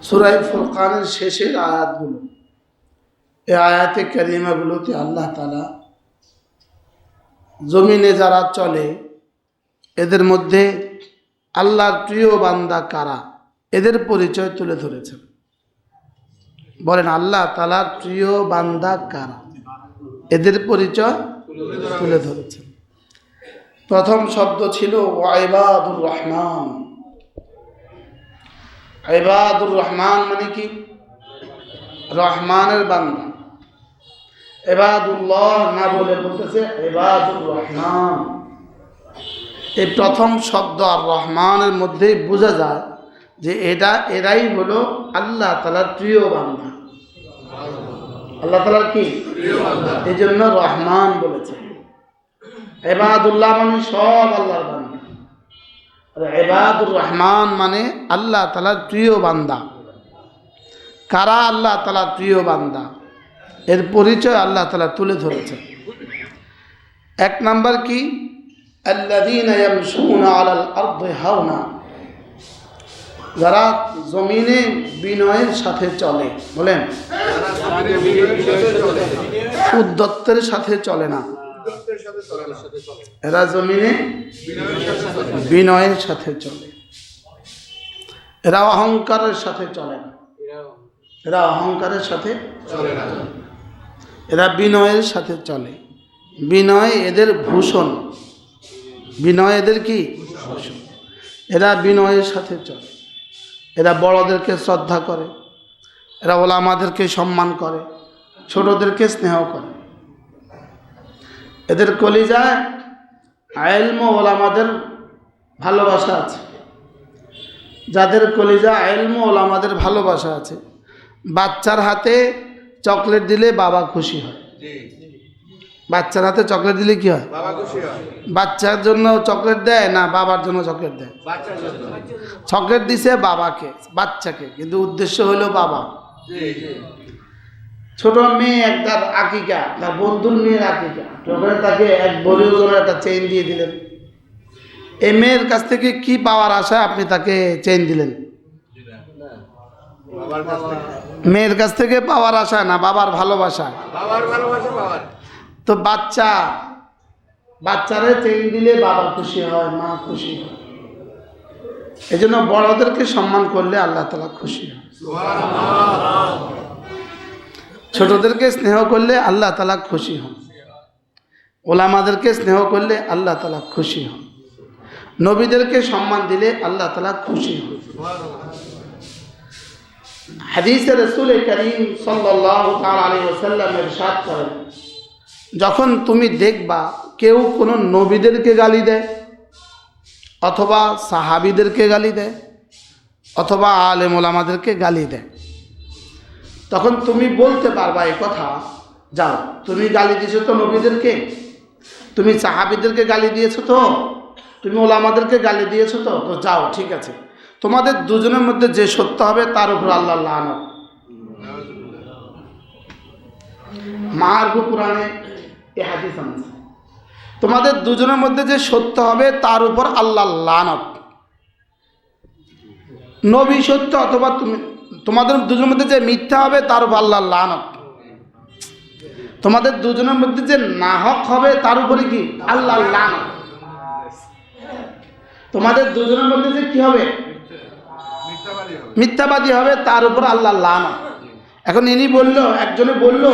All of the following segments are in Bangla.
সূরা ফুরকানের শেষের আয়াতগুলো, এই আয়াতে কারিমাগুলোতে আল্লাহ তাআলা জমিনে যারা চলে এদের মধ্যে আল্লাহর প্রিয় বান্দা কারা এদের পরিচয় তুলে ধরেছেন। বলেন, আল্লাহ তাআলার প্রিয় বান্দা কারা এদের পরিচয় তুলে ধরেছেন। প্রথম শব্দ ছিল ইবাদুর রহমান। ইবাদুর রহমান মানে কি? রহমানের বান্দা। ইবাদুল্লাহ না বলে বলতেছে ইবাদুর রহমান। এই প্রথম শব্দ আর রহমানের মধ্যেই বোঝা যায় যে এরাই হলো আল্লাহ তাআলার প্রিয় বান্দা। আল্লাহ তাআলার কি প্রিয় বান্দা, এই জন্য রহমান বলেছে। ইবাদুল্লাহ মানে সব আল্লাহর বান্দা, আর ইবাদুর রহমান মানে আল্লাহ তাআলার প্রিয় বান্দা। কারা আল্লাহ তাআলার প্রিয় বান্দা এর পরিচয় আল্লাহ তাআলা তুলে ধরেছেন। এক নাম্বার কি? আল্লাযীনা ইয়ামশুনা আলাল আরদি হাওনা, যারা জমিনে বিনয়ের সাথে চলে। বলেন, উদ্ধত্তের সাথে চলে না, এরা জমিনে বিনয়ের সাথে চলে। এরা অহংকারের সাথে চলে না, এরা অহংকারের সাথে চলে না, এরা বিনয়ের সাথে চলে। বিনয় এদের ভূষণ, বিনয় এদের কি ভূষণ। এরা বিনয়ের সাথে চলে। এরা বড়দেরকে শ্রদ্ধা করে, এরা ওলামাদেরকে সম্মান করে, ছোটদেরকে স্নেহ করে। এদের কলিজায় ইলম ও ওলামাদের ভালোবাসা আছে। যাদের কলিজা ইলম ও ওলামাদের ভালোবাসা আছে, বাচ্চার হাতে চকলেট দিলে বাবা খুশি হয়। বাচ্চার হাতে চকলেট দিলে কি হয়? বাবা খুশি হয়। বাচ্চার জন্য চকলেট দেয় না বাবার জন্য চকলেট দেয়? চকলেট দিছে বাবাকে, বাচ্চাকে, কিন্তু উদ্দেশ্য হলো বাবা। ছোট মেয়ে একটার আকিকা, তার বন্ধুর মেয়ের আকিকা, তখন তাকে এক বড় ওজনের একটা চেইন দিয়ে দিলেন। এই মেয়ের কাছ থেকে কি পাওয়ার আশায় আপনি তাকে চেইন দিলেন? মেয়ের কাছ থেকে পাওয়ার আশা না, বাবার ভালোবাসা। তো বাচ্চারে চেইন দিলে বাবা খুশি হয়, মা খুশি হয়। এই জন্য বড়দেরকে সম্মান করলে আল্লাহ তাআলা খুশি হয়। ছোটদেরকে স্নেহ করলে আল্লাহ তাআলা খুশি হন। ওলামাদেরকে স্নেহ করলে আল্লাহ তাআলা খুশি হন। নবীদেরকে সম্মান দিলে আল্লাহ তাআলা খুশি হন। হাদিসে রাসূল করিম সাল্লাল্লাহু তাআলা আলাইহি ওয়াসাল্লাম ইরশাদ করেন, যখন তুমি দেখবা কেউ কোনো নবীদেরকে গালি দেয়, অথবা সাহাবীদেরকে গালি দেয়, অথবা আলেম ওলামাদেরকে গালি দেয়, তখন তুমি বলতে পারবা এই কথা, যাও তুমি গালি দিয়েছো তো নবীদেরকে, তুমি সাহাবীদেরকে গালি দিয়েছো তো, তুমি ওলামাদেরকে গালি দিয়েছো তো, তো যাও ঠিক আছে, তোমাদের দুজনের মধ্যে যে সত্য হবে তার উপর আল্লাহর লানত। মারগু কোরআনে এই হাদিস আছে, তোমাদের দুজনের মধ্যে যে সত্য হবে তার উপর আল্লাহর লানত। নবী সত্য অথবা তোমাদের দুজনের মধ্যে যে মিথ্যা হবে তার উপর আল্লাহর লানত। তোমাদের দুজনের মধ্যে যে নাহক হবে তার উপরে কি? আল্লাহর লানত। তোমাদের দুজনের মধ্যে যে কি হবে? মিথ্যাবাদী হবে, তার উপর আল্লাহর লানত। এখন ইনি বললো, একজনে বললো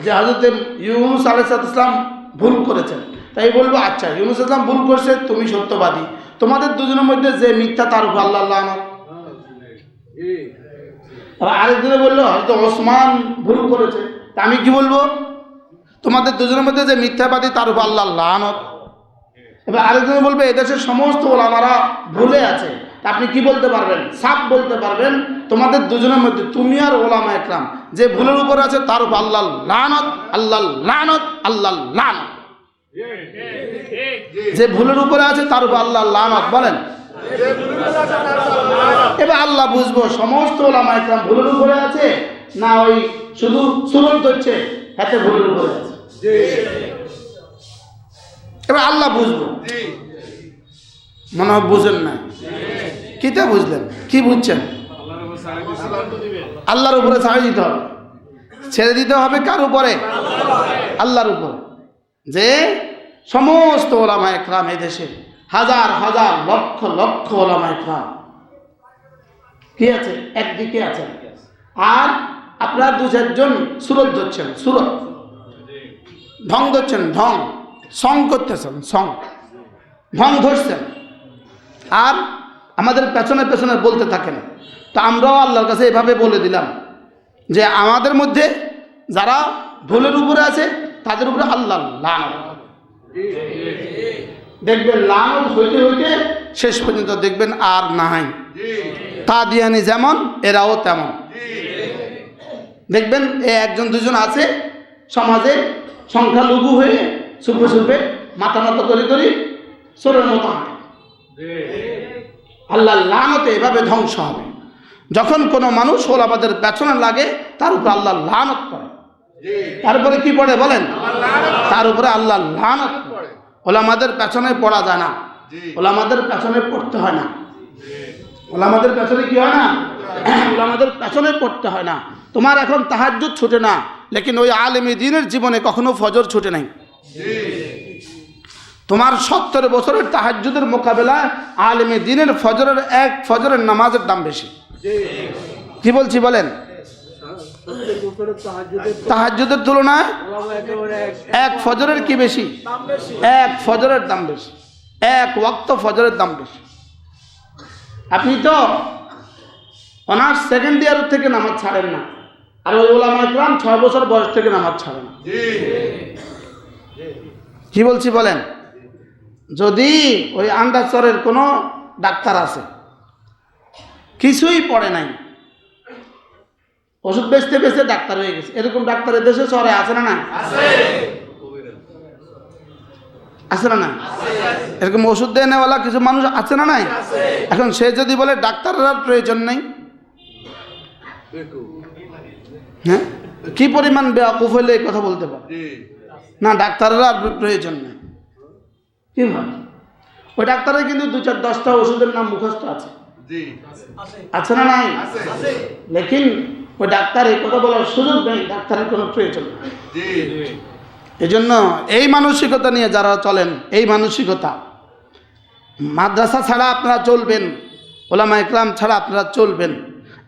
যে হযরত ইউনূস আলাইহিস সালাম ভুল করেছেন, তাই বলবো আচ্ছা ইউনূস আলাইহিস সালাম ভুল করছে, তুমি সত্যবাদী, তোমাদের দুজনের মধ্যে যে মিথ্যা তার উপর আল্লাহর লানত। আর আরেকজনে বললো হয়তো ওসমান ভুল করেছে, তা আমি কি বলবো? তোমাদের দুজনের মধ্যে যে মিথ্যাবাদী তার উপর আল্লাহর লানত। এবার আরেকজনে বলবে এদেশের সমস্ত ওলামারা ভুলে আছে, তা আপনি কি বলতে পারবেন? সাফ বলতে পারবেন তোমাদের দুজনের মধ্যে তুমি আর ওলামা একরাম যে ভুলের উপর আছে তার উপর আল্লাহর লানত, আল্লাহর লানত, আল্লাহর লানত। যে ভুলের উপরে আছে তার উপর আল্লাহর লানত। বলেন, এবার আল্লাহ বুঝবো সমস্ত ওলামা একরাম ভুলের উপরে আছে না ওই শুধু সুরত হচ্ছে হাতে ভুলের উপরে আছে। এবার আল্লাহ বুঝবো। মনে হয় বুঝেন না, কিটা বুঝলেন? কি বুঝছেন? আল্লাহর উপরে ছাড়ে দিতে হবে। ছেড়ে দিতে হবে কার উপরে? আল্লাহর উপরে। যে সমস্ত ওলামায়ে কেরাম এই দেশে হাজার হাজার লক্ষ লক্ষ ওলামায়ে কেরাম কি আছে? একদিকে আছেন, আর আপনারা দু চারজন সুরত ধরছেন, সুরত ঢং ধরছেন, ঢং সং করতেছেন, সং ঢং ধরছেন, আর আমাদের পেছনে পেছনে বলতে থাকেন। তো আমরাও আল্লাহর কাছে এভাবে বলে দিলাম যে আমাদের মধ্যে যারা ভুলের উপরে আছে তাদের উপরে আল্লাহ লানত। দেখবেন লানত হইতে হইতে শেষ পর্যন্ত দেখবেন আর নাই। কাদিয়ানি যেমন এরাও তেমন। দেখবেন একজন দুজন আছে সমাজে সংখ্যালঘু হয়ে সুপে সুপে মাথা নত করে করে চোরের মতো হাঁটে। আল্লাহ লানতে এভাবে ধ্বংস হবে। যখন কোনো মানুষ ওলামাদের পেছনে লাগে তার উপরে আল্লাহ লানত পড়ে। তারপরে কি পড়ে বলেন? তার উপরে আল্লাহ লানত পড়ে। ওলামাদের পেছনে পড়া যায় না, ওলামাদের পেছনে পড়তে হয় না। ওলামাদের পেছনে কি হয় না? ওলামাদের পেছনে পড়তে হয় না। তোমার এখন তাহাজ্জুদ ছুটে না, লেকিন ওই আলেমী দ্বীনের জীবনে কখনো ফজর ছুটে নাই। তোমার 70 বছরের তাহাজ্জুদের মোকাবেলায় আলেমী দ্বীনের ফজরের এক ফজরের নামাজের দাম বেশি। কি বলছি বলেন? তাহাজ্জুদের তুলনায় এক ফজরের কি বেশি? এক ফজরের দাম বেশি, এক ওয়াক্ত ফজরের দাম বেশি। আপনি তো অনার্স সেকেন্ড ইয়ার থেকে নামাজ ছাড়েন না, আর ওই ওলামায়ে কেরাম 6 বছর বয়স থেকে নামাজ ছাড়েন। কি বলছি বলেন? যদি ওই আন্ডারচরের কোনো ডাক্তার আছে, কিছুই পড়ে নাই, ওষুধ বেচতে বেচতে ডাক্তার হয়ে গেছে, এরকম ডাক্তারের দেশে চরে আছে না? না আছে না? না এরকম ওষুধ দেয় নেওয়ালা কিছু মানুষ আছে না? নাই। এখন সে যদি বলে ডাক্তারের আর প্রয়োজন নেই, হ্যাঁ, কি পরিমাণ বেয়াকুফ হইলে এই কথা বলতে পারে না ডাক্তারের আর প্রয়োজন নেই? কি হয়? ওই ডাক্তারের কিন্তু 2-4-10টা ওষুধের নাম মুখস্থ আছে, আছে না? নাই। লেকিন ওই ডাক্তার এই কথা বলার সুযোগ নেই, ডাক্তারের কোনো প্রয়োজন নেই। এই জন্য এই মানসিকতা নিয়ে যারা চলেন, এই মানসিকতা, মাদ্রাসা ছাড়া আপনারা চলবেন, ওলামায়ে কেরাম ছাড়া আপনারা চলবেন,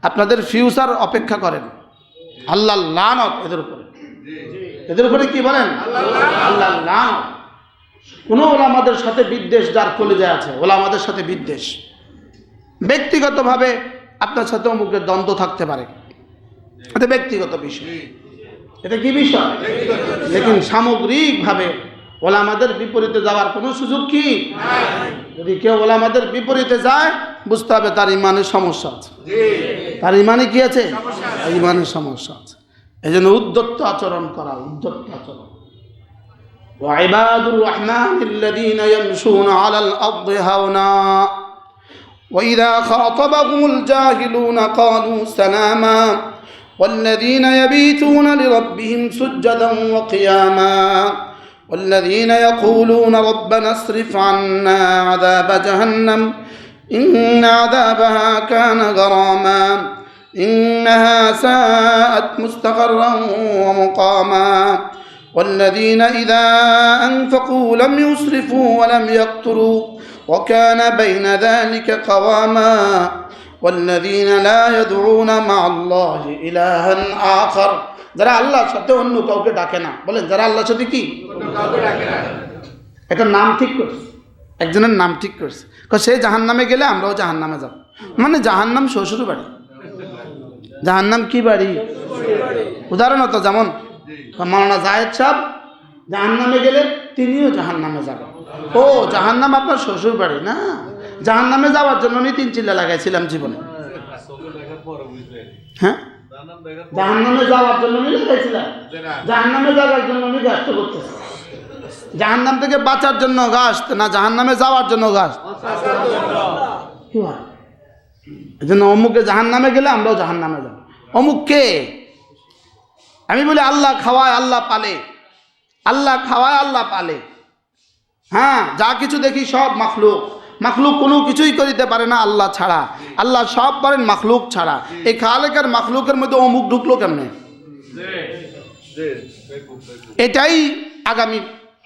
আপনাদের ফিউচার অপেক্ষা করেন। আল্লাহ লানত এদের উপরে। এদের উপরে কি বলেন? আল্লাহ লানত। কোনো ওলামাদের সাথে বিদ্বেষ যার কলিজায় আছে, ওলামাদের সাথে বিদ্বেষ, ব্যক্তিগতভাবে আপনার সাথে অমুকের দ্বন্দ্ব থাকতে পারে, এটা ব্যক্তিগত বিষয়, এটা কি বিষয়? লেকিন সামগ্রিকভাবে ওলামাদের বিপরীতে যাওয়ার কোনো সুযোগ কি? যদি কেউ ওলামাদের বিপরীতে যায় বুঝতে হবে তার ইমানের সমস্যা আছে। তার ইমানে কি আছে? ইমানের সমস্যা আছে। এই জন্য উদ্যত আচরণ করা, উদ্যত আচরণ। وعباد الرحمن الذين يمشون على الأرض هونا وإذا خاطبهم الجاهلون قالوا سلاما والذين يبيتون لربهم سجدا وقياما والذين يقولون ربنا اصرف عنا عذاب جهنم إن عذابها كان غراما إنها ساءت مستقرا ومقاما والذين إذا أنفقوا لم يسرفوا ولم يقتروا وكان بين ذلك قواما والذين لا يدعون مع الله إلها آخر যারা আল্লাহর সাথে অন্য কাউকে ডাকে না। বলেন যারা আল্লাহর সাথে কি একটা নাম ঠিক করছে, একজনের নাম ঠিক করছে, সে জাহান্নামে গেলে আমরাও জাহান্নামে যাব। মানে জাহান্নাম শ্বশুর বাড়ি, জাহান্নাম কি বাড়ি? উদাহরণত যেমন মাওলানা জায়েদ সাহেব জাহান্নামে গেলে তিনিও জাহান্নামে যাবেন। ও জাহান্নাম আপনার শ্বশুর বাড়ি না? জাহান্নামে যাওয়ার জন্য আমি 3 চিল্লা লাগাইছিলাম জীবনে। হ্যাঁ, জাহান্নামে যাওয়ার জন্য আমি লাগাইছিলাম, জাহান্নামে যাওয়ার জন্য আমি গাছটা করতেছি। জাহান্নাম থেকে বাঁচার জন্য গাছ না, জাহান্নামে যাওয়ার জন্য গাছ। কি হয়? এই জন্য অমুকে জাহান্নামে গেলে আমরাও জাহান্নামে যাব। অমুককে আমি বলি আল্লাহ খাওয়ায় আল্লাহ পালে, আল্লাহ খাওয়ায় আল্লাহ পালে। হ্যাঁ, যা কিছু দেখি সব মাখলুক, মাখলুক কোনো কিছুই করিতে পারে না আল্লাহ ছাড়া। আল্লাহ সব পারেন মাখলুক ছাড়া। এই খালেক আর মাখলুকের মধ্যে অমুক ঢুকলো কেমনে? এটাই আগামী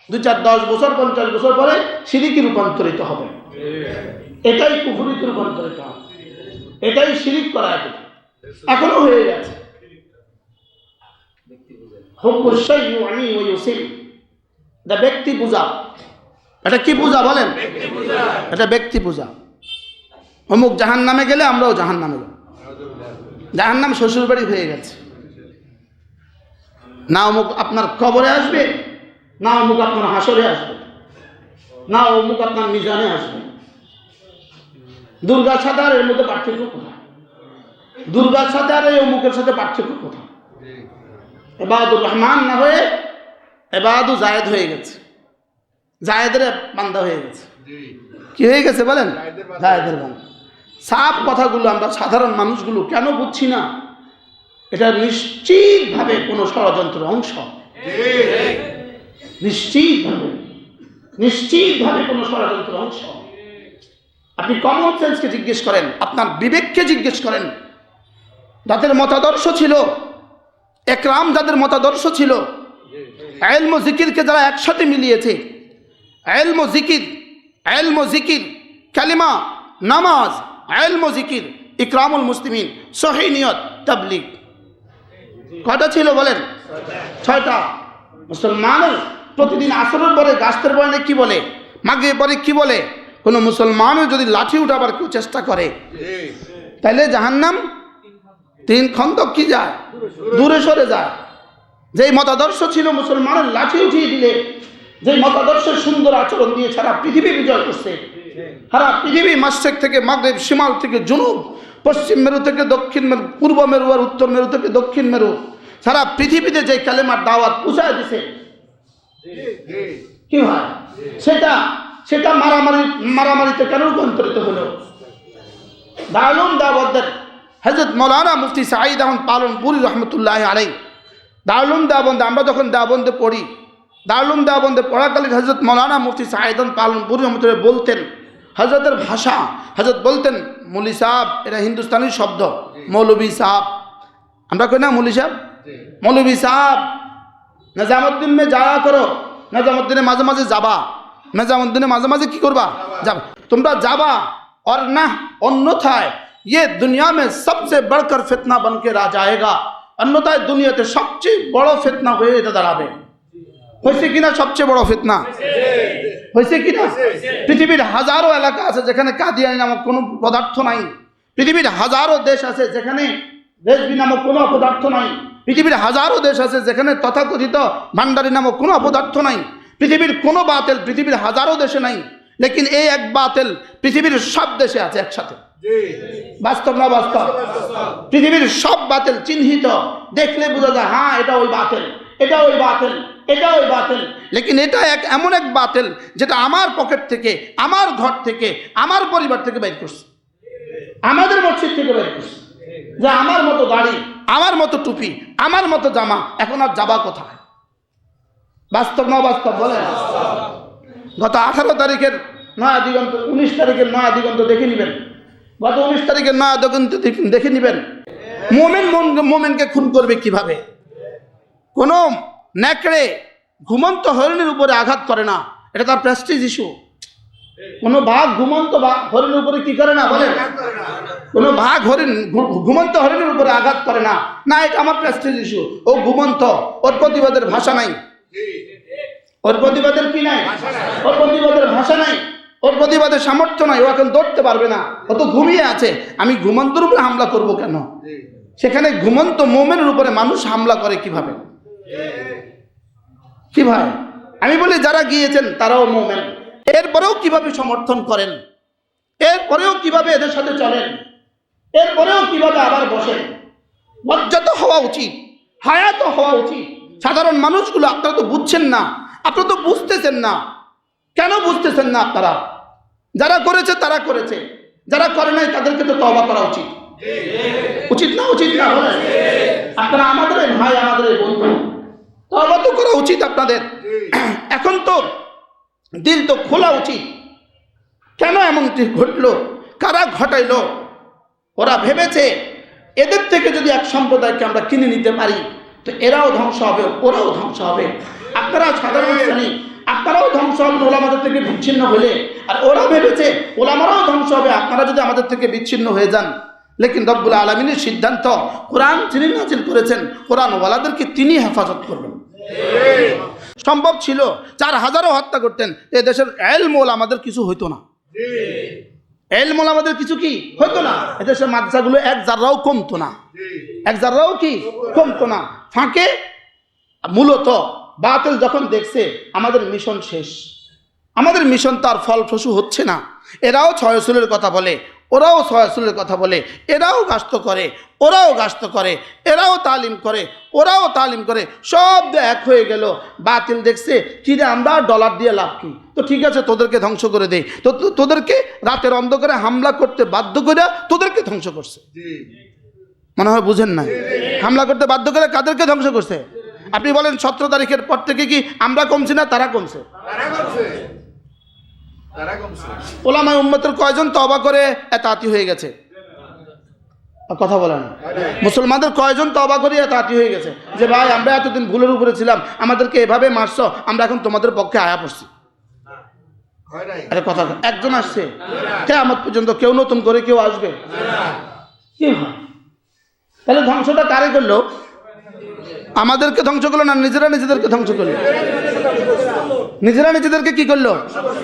2, 4, 10 বছর 50 বছর পরে শিরিকে রূপান্তরিত হবে। এটাই কুফরিতে রূপান্তরিত হবে। এটাই শিরিক করা এখনো হয়ে গেছে। ব্যক্তি পূজা, এটা কি পূজা বলেন? এটা ব্যক্তি পূজা। অমুক জাহান নামে গেলে আমরাও জাহান নামে যাব। জাহান নাম শ্বশুর বাড়ি হয়ে গেছে। না অমুক আপনার কবরে আসবে, না অমুক আপনার হাসরে আসবে, না অমুক আপনার মিজানে আসবে। দুর্গার সাথে আর এর মধ্যে পার্থক্য কোথায়? দুর্গার সাথে আর এই অমুকের সাথে পার্থক্য কোথায়? ইবাদুর রহমান না হয়ে ইবাদু জায়েদ হয়ে গেছে। জায়েদের বান্দা হয়ে গেছে। কি হয়ে গেছে বলেন? জায়েদের বান্দা। সাফ কথাগুলো আমরা সাধারণ মানুষগুলো কেন বুঝছি না? এটা নিশ্চিতভাবে কোনো ষড়যন্ত্রের অংশ। নিশ্চিতভাবে কোনো ষড়যন্ত্রের অংশ। আপনি কমন সেন্সকে জিজ্ঞেস করেন, আপনার বিবেককে জিজ্ঞেস করেন। যাদের মতাদর্শ ছিল, একরাম যাদের মতাদর্শ ছিল, ইলম ও জিকিরকে যারা একসাথে মিলিয়েছে, ইলম ও জিকির, কালিমা, নামাজ, ইলম ও জিকির, ইকরামুল মুসলিমিন, সহিহ নিয়ত, তাবলীগ। কয়টা ছিল বলেন? 6টা। মুসলমানের প্রতিদিন আসরের পরে গাছের বয়ানে কি বলে, মাগরিবের পরে কি বলে? কোনো মুসলমানও যদি লাঠি উঠাবার কেউ চেষ্টা করে তাহলে জাহান্নাম 3 খন্দক কি যায়, দূরে সরে যায়। যেই মতাদর্শ ছিল মুসলমানের লাঠি উঠিয়ে দিলে, যেই মতাদর্শের সুন্দর আচরণ দিয়ে সারা পৃথিবী বিজয় করছে, সারা পৃথিবী মাশরিক থেকে মাগরিব, শিমাল থেকে জুনুব, পশ্চিম মেরু থেকে দক্ষিণ মেরু, পূর্ব মেরু আর উত্তর মেরু থেকে দক্ষিণ মেরু, সারা পৃথিবীতে যে কালেমার দাওয়াত পৌঁছায় দিছে, কি হয় সেটা মারামারিতে কেন রূপান্তরিত হলো? দারুল দাওয়াতের হযরত মাওলানা মুফতি সাঈদ আহমদ পালনপুরি রহমতুল্লাহি আলাইহি, দারুল দেওবন্দে আমরা যখন দেওবন্দে পড়ি, দারুল দেওবন্দে পড়াকালীন হযরত মাওলানা মুফতি সাঈদ আহমদ পালনপুরি রহমতুল্লাহি বলতেন, হযরতের ভাষা, হযরত বলতেন মৌলী সাহেব, এটা হিন্দুস্তানি শব্দ, মৌলভী সাহেব। আমরা কই না মৌলী সাহেব, মৌলভী সাহেব, নিজামুদ্দিন মে যাওয়া করো, নিজামুদ্দিনে মাঝে মাঝে যাবা, নিজামুদ্দিনে মাঝে মাঝে কি করবা, যাবা, তোমরা যাবা। और ना अन्यथाय ये दुनिया में सबसे बढ़कर फितना बन के आ जाएगा। अन्यथाय दुनियाते सबचेয়ে বড় ফিতনা হয়ে এটা দাঁড়াবে। হয়েছে কিনা সবচেয়ে বড় ফিতনা? হয়েছে কিনা? পৃথিবীর হাজারো এলাকা আছে যেখানে কাদিয়ানী নামক কোনো পদার্থ নাই। পৃথিবীর হাজারো দেশ আছে যেখানে রেজবি নামক কোনো পদার্থ নাই। পৃথিবীর হাজারো দেশ আছে যেখানে তথাকথিত ভান্ডারী নামক কোনো পদার্থ নাই। পৃথিবীর কোনো বাতিল পৃথিবীর হাজারো দেশে নাই, लेकिन এই এক বাতিল পৃথিবীর সব দেশে আছে একসাথে। বাস্তব না বাস্তব? পৃথিবীর সব বাতিল চিহ্নিত, দেখলে বোঝা যায় হ্যাঁ এটা ওই বাতিল, এটা ওই বাতিল, এটা ওই বাতিল। लेकिन এটা এমন এক বাতিল যেটা আমার পকেট থেকে, আমার ঘর থেকে, আমার পরিবার থেকে বের করছে, আমাদের মসজিদ থেকে বের করছে। যে আমার মতো দাড়ি, আমার মতো টুপি, আমার মতো জামা, এখন আর যাবা কোথায়? বাস্তব না বাস্তব বলেন? গত 18 তারিখের নয়া দিগন্ত, 19 তারিখের নয়া দিগন্ত দেখে নেবেন। গত 19 তারিখের নয়া দিগন্ত দেখে নেবেন। মোমেনকে খুন করবে কিভাবে? কোনো নেকড়ে ঘুমন্ত হরিণের উপরে আঘাত করে না, এটা তার প্রেস্টিজ ইস্যু। কোনো বাঘ ঘুমন্ত হরিণের উপরে কি করে না বলেন? কোনো বাঘ ঘুমন্ত হরিণের উপরে আঘাত করে না, না এটা আমার প্রেস্টিজ ইস্যু। ও ঘুমন্ত, ওর প্রতিবাদের ভাষা নাই, ওর প্রতিবাদের কি নাই, ওর প্রতিবাদের ভাষা নাই, ওর প্রতিবাদের সামর্থ্য নাই, ও এখন দৌড়তে পারবে না, ও তো ঘুমিয়ে আছে। আমি ঘুমন্তর উপরে হামলা করব কেন? সেখানে ঘুমন্ত মোমেনের উপরে মানুষ হামলা করে কিভাবে? কি ভাই, আমি বলি যারা গিয়েছেন তারাও মোমেন, এরপরেও কিভাবে সমর্থন করেন? এরপরেও কিভাবে এদের সাথে চলেন? এরপরেও কিভাবে আবার বসেন? লজ্জা তো হওয়া উচিত, হায়া তো হওয়া উচিত। সাধারণ মানুষগুলো আপনারা তো বুঝছেন না, আপনারা তো বুঝতেছেন না। কেন বুঝতেছেন না আপনারা? যারা করেছে তারা করেছে, যারা করে নাই তাদেরকে তো তওবা করা উচিত। উচিত না? উচিত না বলেন? আপনারা আমাদের ভাই, আমাদের বন্ধু, তওবা তো করা উচিত আপনাদের। এখন তো দিল তো খোলা উচিত, কেন এমনটি ঘটলো? কারা ঘটাইলো? ওরা ভেবেছে এদের থেকে যদি এক সম্প্রদায়কে আমরা কিনে নিতে পারি তো এরাও ধ্বংস হবে, ওরাও ধ্বংস হবে। আপনারা সাধারণ শ্রেণী, আপনারাও ধ্বংস হবেন ওলামাদের থেকে বিচ্ছিন্ন হলে। আর ওরা ভেবেছে ওলামারাও ধ্বংস হবে আপনারা যদি আমাদের থেকে বিচ্ছিন্ন হয়ে যান। লেকিন রব্বুল আলামিনের সিদ্ধান্ত, কোরআন যিনি নাজিল করেছেন, কোরআন ওয়ালাদেরকে তিনি হেফাজত করবেন। সম্ভব ছিল 4000ও হত্যা করতেন, এ দেশের ইলম ওলামাদের কিছু হইতো না। ইলম ওলামাদের কিছু কি হইতো না, এদেশের মাদ্রাসাগুলো এক জাররাও কমতো না, এক জাররাও কি কমতো না। ফাঁকে মূলত বাতিল যখন দেখছে আমাদের মিশন শেষ, আমাদের মিশন তার ফলপ্রসূ হচ্ছে না, এরাও ছয়সুলের কথা বলে, ওরাও ছয়সুলের কথা বলে, এরাও গাস্ত করে, ওরাও গাস্ত করে, এরাও তালিম করে, ওরাও তালিম করে, সব এক হয়ে গেল। বাতিল দেখছে কি রে, আমরা ডলার দিয়ে লাভ কি, তো ঠিক আছে তোদেরকে ধ্বংস করে দেই। তো তোদেরকে রাতের অন্ধকারে হামলা করতে বাধ্য করে তোদেরকে ধ্বংস করছে। মনে হয় বুঝেন না, হামলা করতে বাধ্য করে কাদেরকে ধ্বংস করছে? আপনি বলেন 17 তারিখের পর থেকে কি আমরা কমছি না তারা কমছে? ওলামায়ে উম্মতের কয়জন তওবা করে এতাতি হয়ে গেছে? কথা বলেন। মুসলমানদের কয়জন তওবা করে এতাতি হয়ে গেছে যে ভাই আমরা এতদিন ভুলের উপরে ছিলাম, আমাদেরকে এভাবে মারছো, আমরা এখন তোমাদের পক্ষে আয়া পড়ছি? আরে কথা, একজন আসছে? কিয়ামত পর্যন্ত কেউ নতুন করে কেউ আসবে? কি হয়? তাহলে ধ্বংসটা কারে করলো? আমাদেরকে ধ্বংস করলো না নিজেরা নিজেদেরকে ধ্বংস করলো? নিজেরা নিজেদেরকে কি করলো?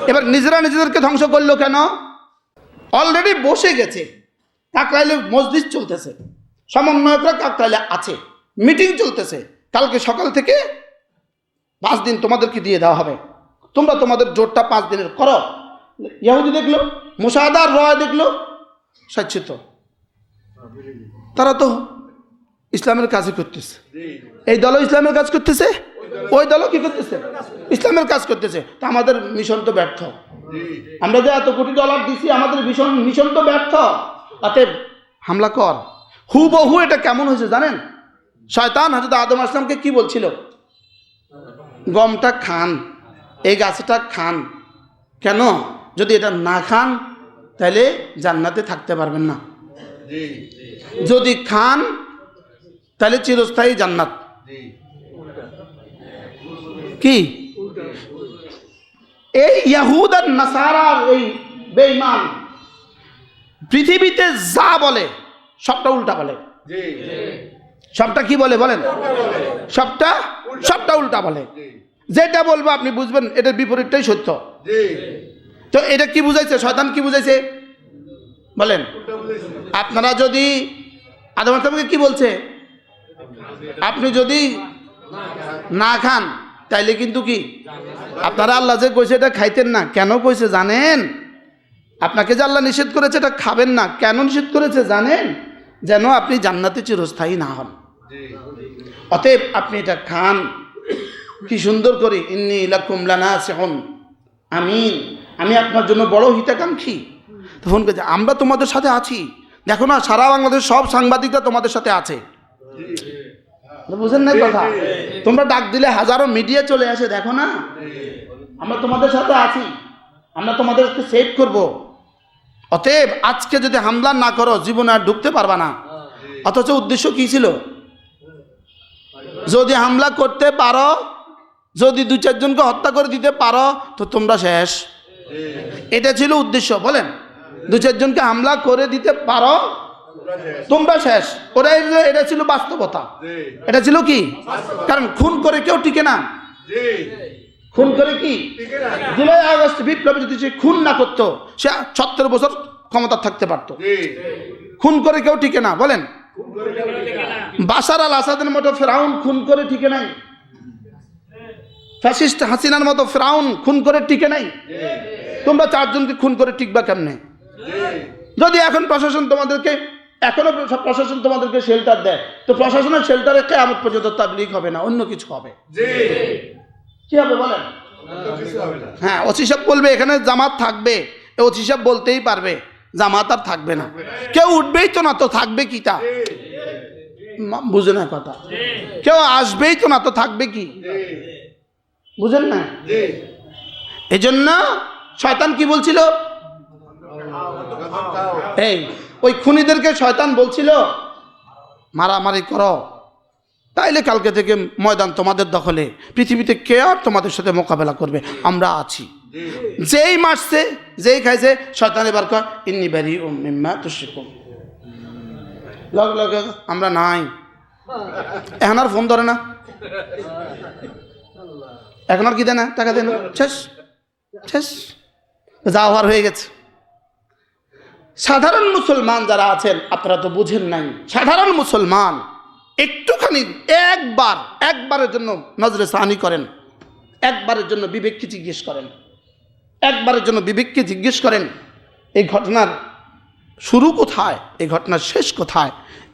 এবার নিজেরা নিজেদেরকে ধ্বংস করলো কেন? অলরেডি বসে গেছে, কাকরাইলে মজলিস চলতেছে, সমন্বয়করা কাকরাইলে আছে, মিটিং চলতেছে, কালকে সকাল থেকে 5 দিন তোমাদেরকে দিয়ে দেওয়া হবে, তোমরা তোমাদের জোরটা 5 দিনের করো। ইহুদি দেখলো, মুসাদার রয় দেখলো, স্বচ্ছিত, তারা তো ইসলামের কাজই করতেছে। এই দলও ইসলামের কাজ করতেছে, ওই দলও কি করতেছে? ইসলামের কাজ করতেছে। তা আমাদের মিশন তো ব্যর্থ। আমরা যে এত কোটি ডলার দিছি, আমাদের মিশন তো ব্যর্থ। অতএব হামলা কর। হুবহু এটা কেমন হয়েছে জানেন? শয়তান হযরত আদম আলাইহিস সালামকে কি বলছিল? গমটা খান, এই গাছটা খান। কেন? যদি এটা না খান তাহলে জান্নাতে থাকতে পারবেন না, যদি খান তাহলে চিরস্থায়ী জান্নাত। কি এই ইহুদ আর নাসারার এই বেঈমান পৃথিবীতে যা বলে সবটা উল্টা বলে। সবটা কি বলে বলেন? সবটা উল্টা বলে। যেটা বলবো আপনি বুঝবেন এটার বিপরীতটাই সত্য। তো এটা কি বুঝাইছে? শয়তান কি বুঝাইছে বলেন? আপনারা যদি আদম আলাইহিস সালামকে কি বলছে? আপনি যদি না খান তাইলে কিন্তু কি আপনারা আল্লাহ যে কইছে এটা খাইতেন না। কেন কইছে জানেন? আপনাকে যে আল্লাহ নিষেধ করেছে এটা খাবেন না, কেন নিষেধ করেছে জানেন? যেন আপনি জান্নাতে চিরস্থায়ী না হন। অতএব আপনি এটা খান। কি সুন্দর করে ইন্নী লাকুম লানাসিহুন, আমি আপনার জন্য বড় হিতাকাঙ্ক্ষী। তখন কে আমরা তোমাদের সাথে আছি, দেখো না সারা বাংলাদেশ সব সাংবাদিকরা তোমাদের সাথে আছে। বুঝেন না কথা? তোমরা ডাক দিলে হাজারো মিডিয়া চলে আসে, দেখো না আমরা তোমাদের সাথে আছি, আমরা তোমাদেরকে সেভ করব। অতএব আজকে যদি হামলা না করো জীবনে আর ঢুকতে পারবা না। অথচ উদ্দেশ্য কি ছিল? যদি হামলা করতে পারো, যদি 2-4 জনকে হত্যা করে দিতে পারো তো তোমরা শেষ। এটা ছিল উদ্দেশ্য। বলেন 2-4 জনকে হামলা করে দিতে পারো তোমরা শেষ। ওরা এটা ছিল বাস্তবতা। এটা ছিল কি? কারণ খুন করে কেউ টিকে না। খুন করে কি? জুলাই আগস্ট বিপ্লবে যদি সে খুন না করতো সে 70 বছর ক্ষমতা থাকতে পারতো। খুন করে কেউ টিকে না। বলেন বাশার আল আসাদের মতো ফেরাউন খুন করে টিকে নাই, ফ্যাসিস্ট হাসিনার মতো ফেরাউন খুন করে টিকে নাই। তোমরা 4 জনকে খুন করে টিকবা কেমনে? যদি এখন প্রশাসন তোমাদেরকে শেল্টার দেয় তো প্রশাসনের শেল্টারে কিয়ামত পর্যন্ত তাবলীগ হবে না, অন্য কিছু হবে। কি হবে বলেন? হ্যাঁ, ওসি সাহেব বলবে এখানে জামাত থাকবে, ওসি সাহেব বলতেই পারবে জামাত আর থাকবে না। কেউ উঠবেই তো না, তো থাকবে কি? তা বুঝে না কথা। কেউ আসবেই তো না, তো থাকবে কি? বুঝেন না? এই জন্য শয়তান কি বলছিল? এই ওই খুনিদেরকে শয়তান বলছিল মারামারি করো, তাইলে কালকে থেকে ময়দান তোমাদের দখলে, পৃথিবীতে কে আর তোমাদের সাথে মোকাবেলা করবে, আমরা আছি। যেই মারছে, যেই খাইছে, শয়তান এবার কয় ইন্নী বারিউম মিম্মা তুশরিকুন, লগ লগ আমরা নাই। এখন আর ফোন ধরে না, এখন আর কি দেয় না, টাকা দেয় না, শেষ শেষ, যা হওয়ার হয়ে গেছে। সাধারণ মুসলমান যারা আছেন আপনারা তো বুঝেন নাই, সাধারণ মুসলমান একটুখানি একবারের জন্য নজরে সানি করেন, একবারের জন্য বিবেককে জিজ্ঞেস করেন, একবারের জন্য বিবেককে জিজ্ঞেস করেন এই ঘটনার শুরু কোথায়, এই ঘটনার শেষ কোথায়।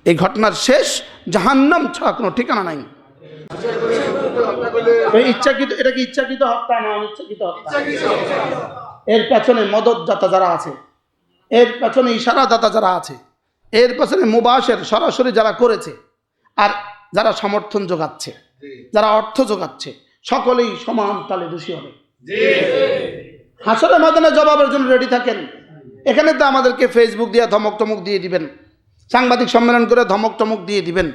এই ঘটনার শেষ জাহান্নাম ছাড়া কোনো ঠিকানা নাই। ইচ্ছাকৃত, এটা কি ইচ্ছাকৃত হত্যা না অনিচ্ছাকৃত হত্যা? এর পেছনে মদতদাতা যারা আছে, এর পেছনে ইশারাদাতা যারা আছে, এর পেছনে মুবাশের সরাসরি যারা করেছে, আর যারা সমর্থন যোগাচ্ছে, যারা অর্থ যোগাচ্ছে, সকলেই সমান তালে দোষী হবে। হাসরের ময়দানে জবাবের জন্য রেডি থাকেন। এখানে তো আমাদেরকে ফেসবুক দিয়ে ধমক টমক দিয়ে দিবেন, সাংবাদিক সম্মেলন করে ধমক টমক দিয়ে দিবেন।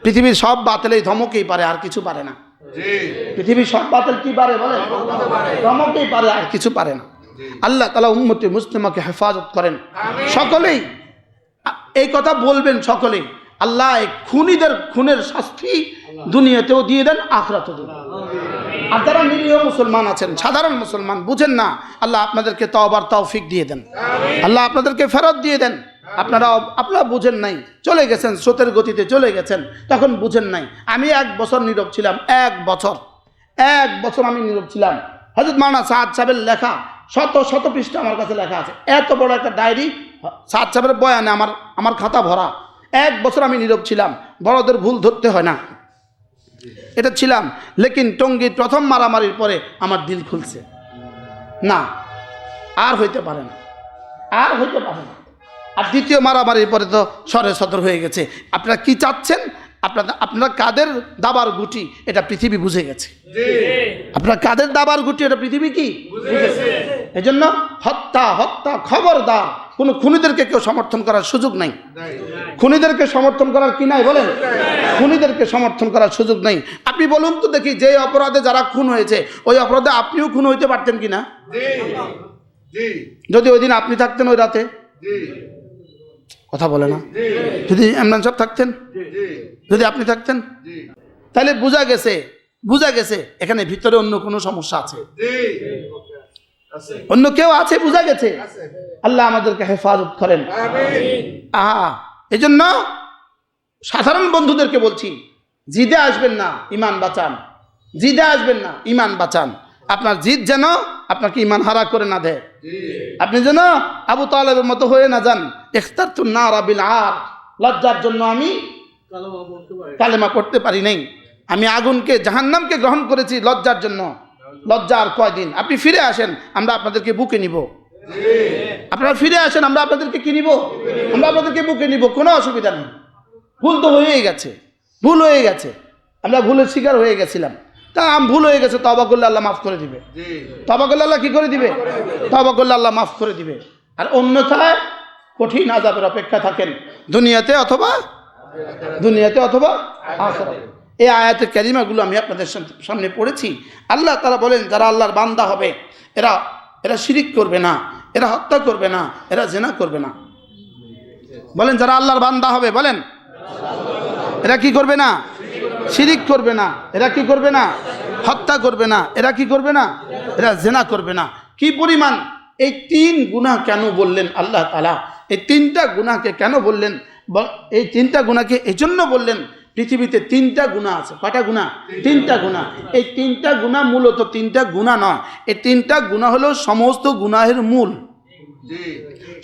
পৃথিবীর সব বাতিল এই ধমকেই পারে, আর কিছু পারে না। পৃথিবীর সব বাতিল কি পারে বলেন? ধমকেই পারে, আর কিছু পারে না। আল্লাহ তাআলা উম্মতে মুসলিমাকে হেফাজত করেন। সকলেই এই কথা বলবেন, সকলেই আল্লাহ খুনিদের খুনের শাস্তি দুনিয়াতেও দিয়ে দেন, আখিরাতেও দেন। আর যারা নিরীহ মুসলমান আছেন, সাধারণ মুসলমান বুঝেন না, আল্লাহ আপনাদেরকে তওবার তৌফিক দিয়ে দেন, আল্লাহ আপনাদেরকে ফেরত দিয়ে দেন। আপনারা বুঝেন নাই, চলে গেছেন, স্রোতের গতিতে চলে গেছেন, তখন বুঝেন নাই। আমি 1 বছর নীরব ছিলাম, 1 বছর আমি নীরব ছিলাম। হযরত মাওলানা সাদ সাহেবের লেখা শত পৃষ্ঠা আমার কাছে লেখা আছে, এত বড় একটা ডায়েরি, সাদ সাহেবের বয়ানে আমার খাতা ভরা। 1 বছর আমি নীরব ছিলাম, বড়দের ভুল ধরতে হয় না, এটা ছিলাম। লেকিন টঙ্গীর প্রথম মারামারির পরে আমার দিল খুলছে, না আর হইতে পারে না, আর হইতে পারে না। আর দ্বিতীয় মারামারির পরে তো সরে সদর হয়ে গেছে। আপনারা কি চাচ্ছেন? আপনারা কাদের দাবার গুটি এটা পৃথিবী বুঝে গেছে। আপনারা কাদের দাবার গুটি এটা পৃথিবী কি বুঝেছে। এজন্য হত্যা খবরদার, কোনো খুনিদেরকে কেউ সমর্থন করার সুযোগ নাই। খুনিদেরকে সমর্থন করার কি নাই বলেন? খুনিদেরকে সমর্থন করার সুযোগ নাই। আপনি বলুন তো দেখি, যে অপরাধে যারা খুন হয়েছে, ওই অপরাধে আপনিও খুন হইতে পারতেন কিনা? যদি ওই দিন আপনি থাকতেন, ওই রাতে কথা বলে না, যদি ইমরান সাহেব থাকতেন, যদি আপনি থাকতেন, তাহলে বোঝা গেছে এখানে ভিতরে অন্য কোনো সমস্যা আছে, অন্য কেউ আছে, বোঝা গেছে। আল্লাহ আমাদেরকে হেফাজত করেন। এই জন্য সাধারণ বন্ধুদেরকে বলছি, জিদে আসবেন না, ইমান বাঁচান। জিদে আসবেন না, ইমান বাঁচান। আপনার জিদ যেন আপনাকে ইমান হারা করে না দেয়। আপনি যেন আবু তালেবের মতো হয়ে না যান, ইখতারতুন নারা বিল আর, লজ্জার জন্য আমি কালেমা পড়তে পারি নাই, আমি আগুনকে জাহান্নামকে গ্রহণ করেছি লজ্জার জন্য। লজ্জা আর কয়দিন? আপনি ফিরে আসেন, আমরা আপনাদেরকে বুকে নিব। আপনারা ফিরে আসেন, আমরা আপনাদেরকে কি নিব? আমরা আপনাদেরকে বুকে নিব, কোনো অসুবিধা নেই। ভুল তো হয়েই গেছে, ভুল হয়ে গেছে, আমরা ভুলের শিকার হয়ে গেছিলাম। তা ভুল হয়ে গেছে, তওবা করলে আল্লাহ মাফ করে দিবে। তওবা করলে আল্লাহ কি করে দিবে? তওবা করলে আল্লাহ মাফ করে দিবে। আর অন্যথায় কঠিন আযাবের অপেক্ষা থাকেন, দুনিয়াতে অথবা আখিরাতে। এই আয়াতের কারিমাগুলো আমি আপনাদের সামনে পড়েছি। আল্লাহ তাআলা বলেন, যারা আল্লাহর বান্দা হবে, এরা শিরিক করবে না, এরা হত্যা করবে না, এরা জিনা করবে না। বলেন, যারা আল্লাহর বান্দা হবে, বলেন এরা কি করবে না? শিরিক করবে না। এরা কি করবে না? হত্যা করবে না। এরা কি করবে না? এরা জিনা করবে না। কি পরিমাণ! এই 3 গুনাহ কেন বললেন আল্লাহ তাআলা? এই 3টা গুনাহকে কেন বললেন? এই 3টা গুনাহকে এই জন্য বললেন, পৃথিবীতে 3টা গুনাহ আছে। কয়টা গুনাহ? 3টা গুনাহ। এই 3টা গুনাহ মূলত 3টা গুনাহ নয়, এই 3টা গুনাহ হলো সমস্ত গুনাহের মূল।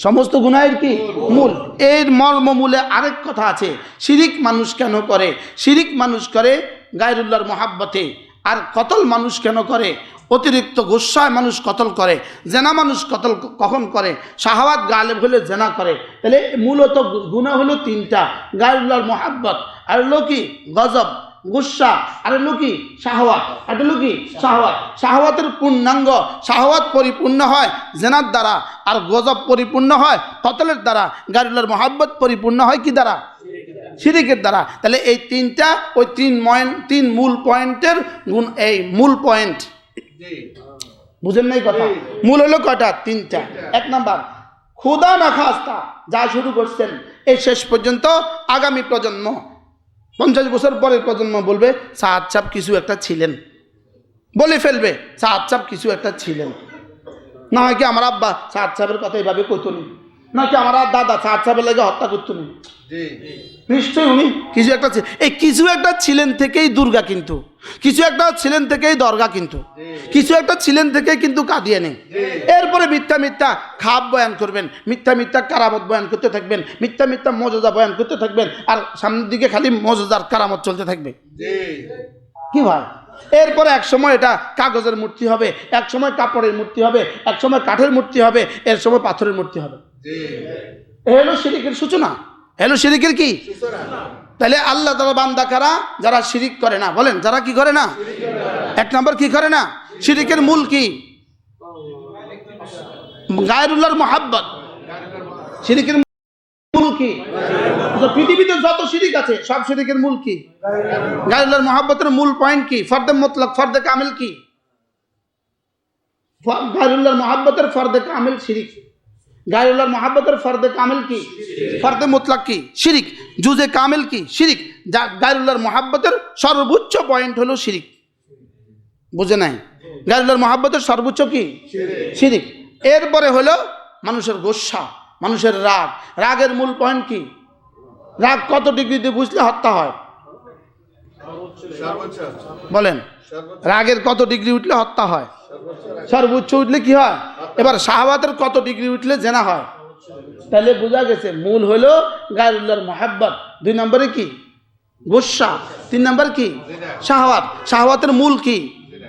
সমস্ত গুনাহের কি মূল? এর মর্মমূলে আরেক কথা আছে। শিরিক মানুষ কেন করে? শিরিক মানুষ করে গায়রুল্লাহর মহাব্বতে। আর কতল মানুষ কেন করে? অতিরিক্ত গোসায় মানুষ কতল করে। জেনা মানুষ কতল কখন করে? শাহাওয়াত গালেব হলে জেনা করে। তাহলে মূলত গুনাহ হলো 3টা, গায়রুল্লাহর মহাব্বত, আর হলো কি গজব, গুসা, আর হলো কি শাহওয়াত, আর হলো কি শাহওয়াত। শাহওয়াতের পূর্ণাঙ্গ শাহওয়াত পরিপূর্ণ হয় জেনার দ্বারা, আর গজব পরিপূর্ণ হয় কতলের দ্বারা, গায়রুল্লাহর মহাব্বত পরিপূর্ণ হয় কি দ্বারা? শিরিকের দ্বারা। তাহলে এই তিনটা ওই তিন মূল পয়েন্টের গুণ, এই মূল পয়েন্ট বুঝেন নাই কথা? মূল হলো কয়টা? তিনটা। এক নাম্বার, খুদা না খাস্তা যা শুরু করছেন এই শেষ পর্যন্ত আগামী প্রজন্ম 50 বছর পরের প্রজন্ম বলবে সাদ সাহেব কিছু একটা ছিলেন, বলে ফেলবে সাদ সাহেব কিছু একটা ছিলেন। না হয় কি আমার আব্বা সাদ সাহেবের কথা এইভাবে কইতো নি, নাকি আমার দাদা সাদ সাহেবের লাগে হত্যা করতো নি, নিশ্চয়ই উনি কিছু একটা, এই কিছু একটা ছিলেন থেকেই দুর্গা, কিন্তু কিছু একটা ছিলেন থেকেই দরগা, কিন্তু কিছু একটা ছিলেন থেকেই কিন্তু কাদিয়ানি। এরপরে মিথ্যা মিথ্যা খাপ বয়ান করবেন, মিথ্যা মিথ্যা কারামত বয়ান করতে থাকবেন, মিথ্যা মিথ্যা মজেজা বয়ান করতে থাকবেন, আর সামনের দিকে খালি মজেজার কারামত চলতে থাকবে। কি ভাই? এরপরে এক সময় এটা কাগজের মূর্তি হবে, এক সময় কাপড়ের মূর্তি হবে, এক সময় কাঠের মূর্তি হবে, এর সময় পাথরের মূর্তি হবে। এ হলো শিরিকের সূচনা, হলো শিরিকের কি? তাহলে আল্লাহ তাআলা বান্দা কারা? যারা শিরিক করে না। বলেন, যারা কি করে না? এক নম্বর কি করে না? শিরিকের মূল কি? গায়রুল্লাহর মুহাব্বত। শিরিকের মূল কি? পৃথিবীতে যত শিরিক আছে সব শিরিকের মূল কি? গায়রুল্লাহর মুহাব্বতের মূল পয়েন্ট কি? ফরদে মুতলাক, ফরদে কামিল কি? গায়রুল্লাহর মুহাব্বতের ফরদে কামিল শিরিক। গায়রুল্লাহর মুহাব্বতের ফরদে কামিল কি? ফরদে মুতলাক কি? শিরিক। জুজে কামিল কি? শিরিক। গায়রুল্লাহর মুহাব্বতের সর্বোচ্চ পয়েন্ট হলো শিরিক। বুঝে নাই? গায়রুল্লাহর মুহাব্বতের সর্বোচ্চ কি? শিরিক। এরপরে হলো মানুষের গোসা, মানুষের রাগ। রাগের মূল পয়েন্ট কি? রাগ কত ডিগ্রিতে বুঝলে হত্যা হয়? বলেন, রাগের কত ডিগ্রি উঠলে হত্যা হয়? সর্বোচ্চ উঠলে কি হয়? এবার শাহওয়াতের কত ডিগ্রি উঠলে জেনা হয়? তাহলে বোঝা গেছে মূল হলো গায়রুল্লাহর মুহাব্বত, 2 নম্বরে কি? গুসা, 3 নম্বর কি? শাহওয়াত। শাহওয়াতের মূল কি?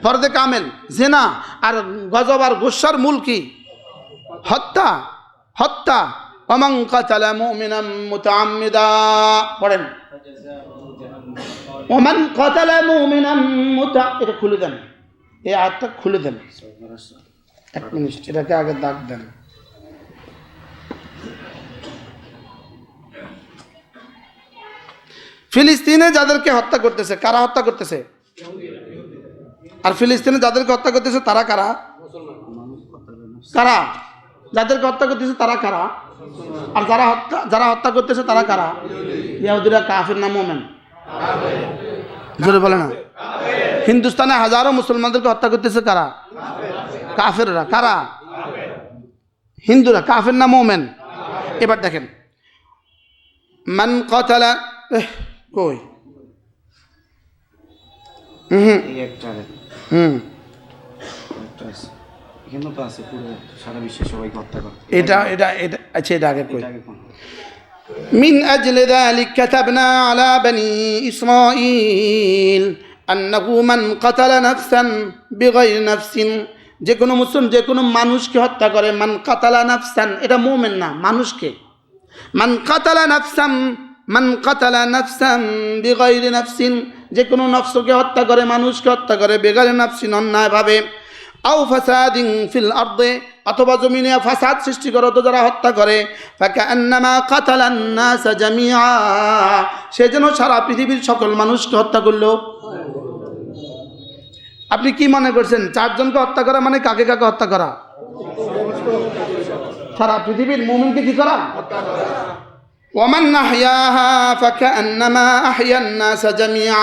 ফরদে কামেল, জেনা। আর গজব আর গুসার মূল কি? হত্যা। হত্যা। ওমান কাতালা মুমিনাম মুতাআম্মিদা, পড়েন, ওমান কাতালা মুমিনাম এটা খুলে দেন, এই আয়াতটা খুলে দেন। এক মিনিট, এটাকে আগে দাগ দেন। ফিলিস্তিনে যাদেরকে হত্যা করতেছে, কারা হত্যা করতেছে? আর ফিলিস্তিনে যাদেরকে হত্যা করতেছে তারা কারা? কারা? যাদেরকে হত্যা করতেছে তারা কারা? আর যারা হত্যা করতেছে তারা কারা? ইহুদিরা কাফির না মুমিন? জোরে বলে না। হিন্দুস্তানে হাজারো মুসলমানদেরকে হত্যা করতেছে কারা? কাফেররা। কারা? হিন্দুরা। কাফের না মুমিন? এবার দেখেন, মান কাতালা, কই এটা এটা এটা আচ্ছা, এটা আগে কই। من أجل ذلك كتبنا على بني إسرائيل أنه من قتل نفسا بغير نفس, যে কোনো মুসলিম যে কোনো মানুষকে হত্যা করে, মান কাতালা নাফসান, এটা মুমিন না, মানুষকে। মান কাতালা নাফসান, মান কাতালা নাফসান বিগাইরি নাফসিন, যে কোনো নফসকে হত্যা করে, মানুষকে হত্যা করে, বেগাইরি নাফসিন, অন্যায়ভাবে, আও ফাসাদিন ফিল আরদে, অথবা জমিনে ফাসাদ সৃষ্টি করে তো যারা হত্যা করে, ফাকান্নামা কাতালান নাস জামিআ, সে যেন সারা পৃথিবীর সকল মানুষকে হত্যা করলো। আপনি কি মনে করছেন 4 জনকে হত্যা করা মানে কাকে কাকে হত্যা করা? সারা পৃথিবীর মুমিনকে কি করা? ওয়ামান আহইয়াহা ফাকান্নামা আহইয়ান নাস জামিআ,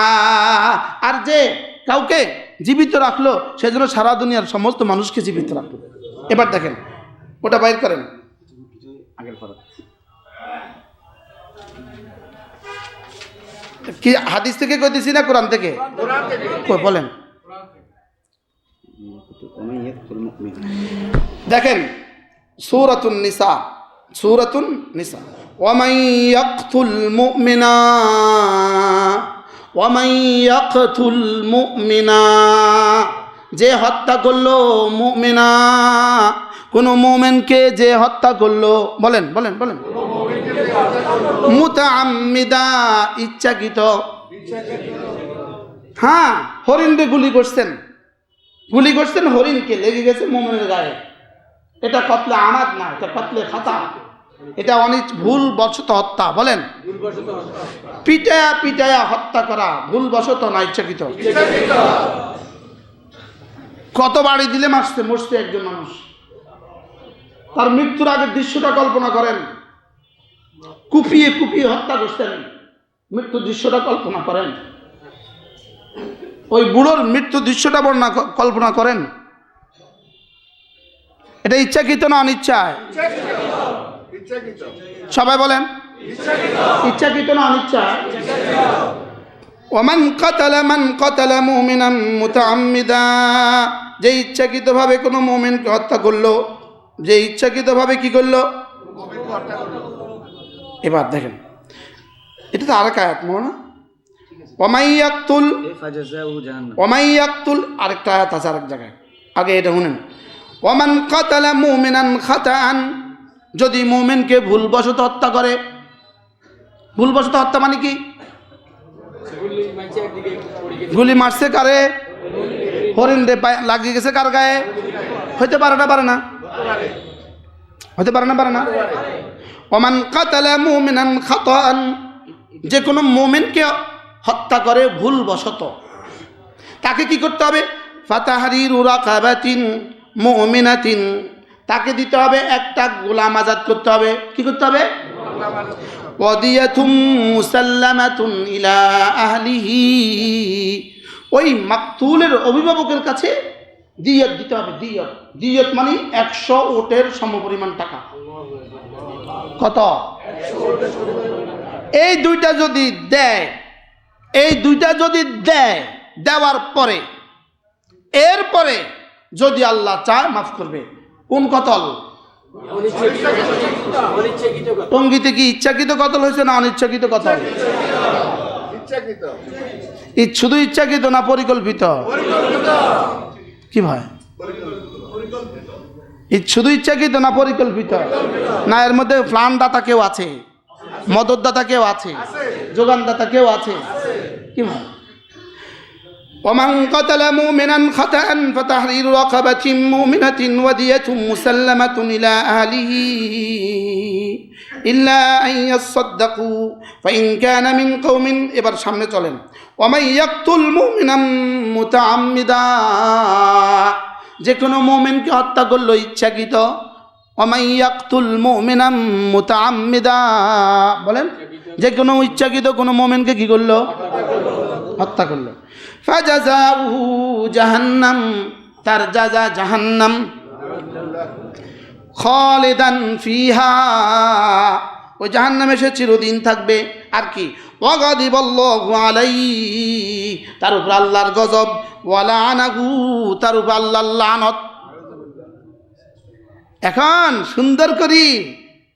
আর যে কাউকে জীবিত রাখলো সেজন্য সারা দুনিয়ার সমস্ত মানুষকে জীবিত রাখলো। এবার দেখেন, ওটা বাইর করেন। কি হাদিস থেকে কইতেছি না কোরআন থেকে? বলেন। দেখেন সূরাতুন নিসা, সূরাতুন নিসা, ওয়ামান ইয়াকতুল মুমিনা, ওয়ামান ইয়াকতুল মুমিনা, যে হত্যা করলো মুমিনা, কোন মুমিনকে যে হত্যা করলো, বলেন বলেন বলেন, মুতাআম্মিদা, ইচ্ছাকৃত, হ্যাঁ, হরিণকে গুলি করছেন হরিণকে, লেগে গেছে মোমেনের গায়ে। এটা কতলে আমাদ না, এটা কতলে খাতা, এটা অনেক ভুল বশত হত্যা। বলেন, পিটায়া হত্যা করা ভুল বশত না ইচ্ছাকৃত? কত বাড়ি দিলে মরছে একজন মানুষ। তার মৃত্যুর আগের দৃশ্যটা কল্পনা করেন, কুপিয়ে হত্যা করছেন, মৃত্যুর দৃশ্যটা কল্পনা করেন। ওই বুড়োর মৃত্যু দৃশ্যটা কল্পনা করেন। এটা ইচ্ছাকৃত না অনিচ্ছায়? সবাই বলেন, ইচ্ছাকৃত না অনিচ্ছায়? ওমান কাতালা মুমিনান মুতাআম্মিদা, যে ইচ্ছাকৃতভাবে কোনো মুমিনকে হত্যা করলো, যে ইচ্ছাকৃতভাবে কি করলো? এবার দেখেন, এটা তো আরেক আয়াত মনে না? ওমাইয়াকতুল, আরেকটা আয়াত আছে আরেক জায়গায়, আগে এটা শুনেন। ওমান কাতালা মুমিনান খাতাআন, যদি মুমিনকে ভুলবশত হত্যা করে। ভুলবশত হত্যা মানে কি? গুলি মারছে কারে? হরিণ রে, লাগিয়ে গেছে কার গায়ে? হইতে পারে না? হইতে পারে না? ওমান কাতালা মুমিনান খাতাআন, যে কোনো মুমিনকে হত্যা করে ভুলবশত, তাকে কি করতে হবে? ফাতাহরিরু রাকাবাতিন মুমিনাতিন, তাকে দিতে হবে একটা গোলাম আজাদ করতে হবে। কি করতে হবে? ওয়াদিয়াতুম মুসাল্লামাতুন ইলা আহলিহি, ওই মাকতুলের অভিভাবকের কাছে দিয়ত দিতে হবে। দিয়ত মানে 100 ওটের সমপরিমাণ টাকা। কত? এই দুইটা যদি দেয়, দেওয়ার পরে এরপরে যদি আল্লাহ চায় মাফ করবে। কোন কতল? টঙ্গিতে কি ইচ্ছাকৃত কতল হয়েছে না অনিচ্ছাকৃত কতল? শুধু ইচ্ছাকৃত না পরিকল্পিত? কি ভাই, শুধু ইচ্ছাকৃত না পরিকল্পিত? না এর মধ্যে প্ল্যান দাতা কেউ আছে, মদত দাতা কেউ আছে, যোগান দাতা কেউ আছে? কি ভাই, ومن قتل مؤمنا خطأ فتحرير رقبة مؤمنة ودية مسلمة إلى أهله إلا أن يصدقوا فإن كان من قوم, এবার সামনে চলেন। ومن يقتل مؤمنا متعمدا, যে কোনো মুমিনকে হত্যা করলো ইচ্ছাকৃত। ومن يقتل مؤمنا متعمدا, বলেন, যে কোনো ইচ্ছাকৃত কোনো মুমিনকে কি করলো? হত্যা করলো। ফাজাযাউহু জাহান্নাম, তার জাযা জাহান্নাম। খালিদান ফিহা, ওই জাহান্নামে সে চিরদিন থাকবে। আর কি? ওয়াগাদিবাল্লাহু আলাইহি, তার উপর আল্লাহর গজব। ওয়ালাআনাহু, তার উপর আল্লাহর লানত। এখন সুন্দর করি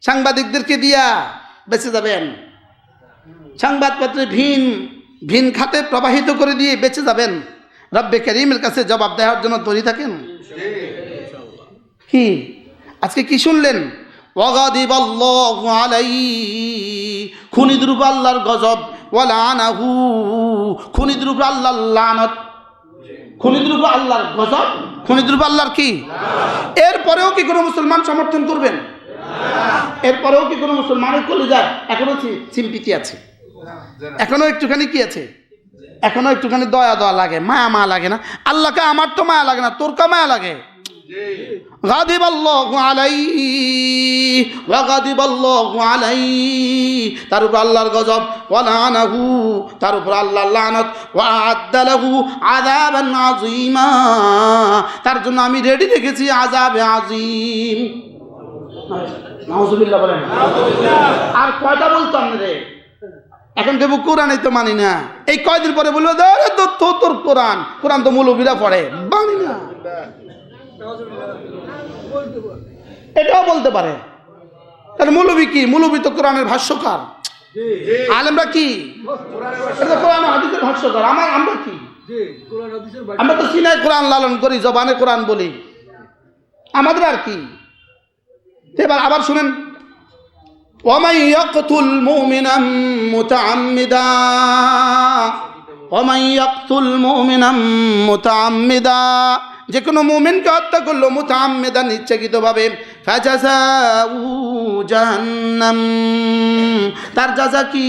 সাংবাদিকদেরকে দিয়া বেঁচে যাবেন, সংবাদপত্রে ভিন খাতে প্রবাহিত করে দিয়ে বেঁচে যাবেন, রব্বে কারীমের কাছে জবাব দেওয়ার জন্য তৈরি থাকেন। কি আজকে কি শুনলেন? ওয়াগাদিবাল্লাহু আলাইহি, খুনিদের উপর আল্লাহর গজব। ওয়ালাআনাহু, খুনিদের উপর আল্লাহর লানত। খুনিদের উপর আল্লাহর গজব, খুনিদের উপর আল্লাহর কি? এরপরেও কি কোনো মুসলমান সমর্থন করবেন? এরপরেও কি কোনো মুসলমানের কলিজায় এখনো সিম্পিতি আছে? এখনো একটুখানি কি আছে? এখনো একটুখানি দয়া লাগে, মায়া লাগে না? আল্লাহকে আমার তো মায়া লাগে না, তোর কা মায়া লাগে? গাদিবাল্লাহু আলাইহি ওয়া গাদিবাল্লাহু আলাইহি, তার উপর আল্লাহর গজব। ওয়া লানাহু, তার উপর আল্লাহর লানত। ওয়া আ'আদ্দা লাহু আযাবান আযীমা, তার জন্য আমি রেডি রেখেছি আযাবে আযীম। নাউযুবিল্লাহ বলেন। আর কয়টা বলতাম রে? এখন দেবো কোরআনই তো মানি না, এই কয়দিন পরে বলবো তোর কোরআন তো মৌলবীরা পড়ে, মানি না। এটাও বলতে পারে, তাহলে মৌলবী কি? মৌলবী তো কোরআনের ভাষ্যকার। আলেমরা কি? কোরআন হাদিসের ভাষ্যকার। আমরা কি? আমরা তো সিনায় কোরআন লালন করি, জবানে কোরআন বলি, আমাদের আর কি? এবার আবার শুনেন, ওয়ামান ইয়াকতুল মুমিনান মুতাআম্মিদা, ওমান ইয়াকতুল মুমিনাম মুতাআম্মিদা, যে কোনো মুমিনকে হত্যা করলো মুতাআম্মিদান ইচ্ছাকৃতভাবে, ফাজাযাউ জাহান্নাম, তার জাযা কি?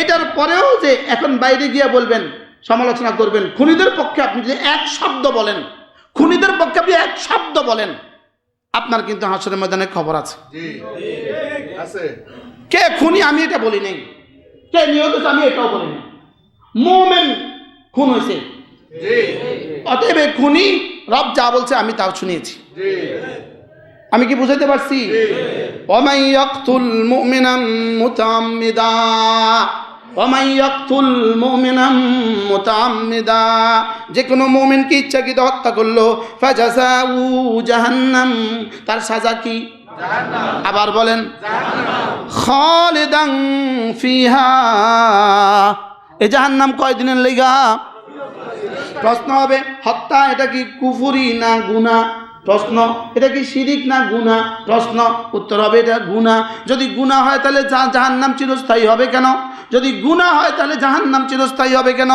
এটার পরেও যে এখন বাইরে গিয়ে বলবেন, সমালোচনা করবেন, খুনিদের পক্ষে আপনি যদি এক শব্দ বলেন, খুনিদের পক্ষে আপনি এক শব্দ বলেন, আপনার কিন্তু হাসরের ময়দানে খবর আছে। কে খুনি আমি এটা বলি নাই, কে নিহত আমি এটাও বলি নাই, মুমিন খুন হয়েছে, অতএব খুনি রব যা বলছে আমি তাও শুনিয়েছি। আমি কি বুঝাইতে পারছি? ওয়ামান ইয়াকতুল মুমিনান মুতাআম্মিদা, ওয়ামান ইয়াকতুল মুমিনান মুতাআম্মিদা, যে কোনো মুমিনকে ইচ্ছাকৃত হত্যা করলো, ফাজাযাউ জাহান্নাম, তার সাজা কি? জাহান্নাম। আবার বলেন জাহান্নাম। খালিদান ফিহা, এই জাহান্নাম কয়দিনের লাগা? প্রশ্ন হবে, হত্যা এটা কি কুফরি না গুনাহ? প্রশ্ন, এটা কি শিরিক না গুনাহ? প্রশ্ন, উত্তর হবে এটা গুনাহ। যদি গুনাহ হয় তাহলে জাহান্নাম চিরস্থায়ী হবে কেন? যদি গুনাহ হয় তাহলে জাহান্নাম চিরস্থায়ী হবে কেন?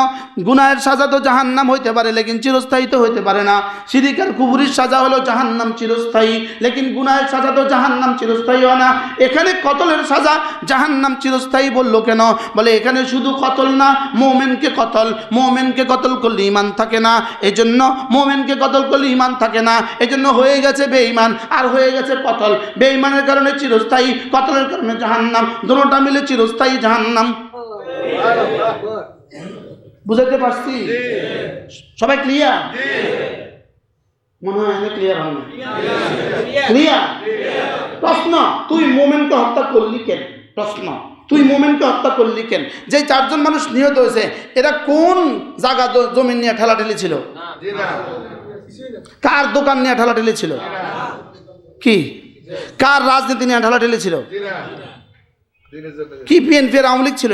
গুনাহের সাজা তো জাহান্নাম হইতে পারে, লেকিন চিরস্থায়ী তো হইতে পারে না। শিরিক আর কুফরির সাজা হলো জাহান্নাম চিরস্থায়ী, লেকিন গুনাহের সাজা তো জাহান্নাম চিরস্থায়ী হয় না। এখানে কতলের সাজা জাহান্নাম চিরস্থায়ী বললো কেন? বলে এখানে শুধু কতল না, মুমিনকে কতল, মুমিনকে কতল করলে ঈমান থাকে না, এজন্য মুমিনকে কতল করলে ঈমান থাকে না, এজন্য হয়ে গেছে বেঈমান আর হয়ে গেছে কতল। বেঈমানের কারণে চিরস্থায়ী, কতলের কারণে জাহান্নাম, দুটোটা মিলে চিরস্থায়ী জাহান্নাম। বুঝাতে পারছি? সবাই ক্লিয়ার? মনে হয় ক্লিয়ার হয় না। ক্লিয়ার? প্রশ্ন, তুই মুমিনকে হত্যা করলি কেন? প্রশ্ন, তুই মুমিনকে হত্যা করলি কেন? যে 4 জন মানুষ নিহত হয়েছে, এরা কোন জায়গা জমিন নিয়ে ঠেলাঠেলি ছিল? কার দোকান নিয়ে ঠেলাঠেলি ছিল? কি কার রাজনীতি নিয়ে ঠেলাঠেলি ছিল? কি বিএনপি এর আওয়ামী লীগ ছিল?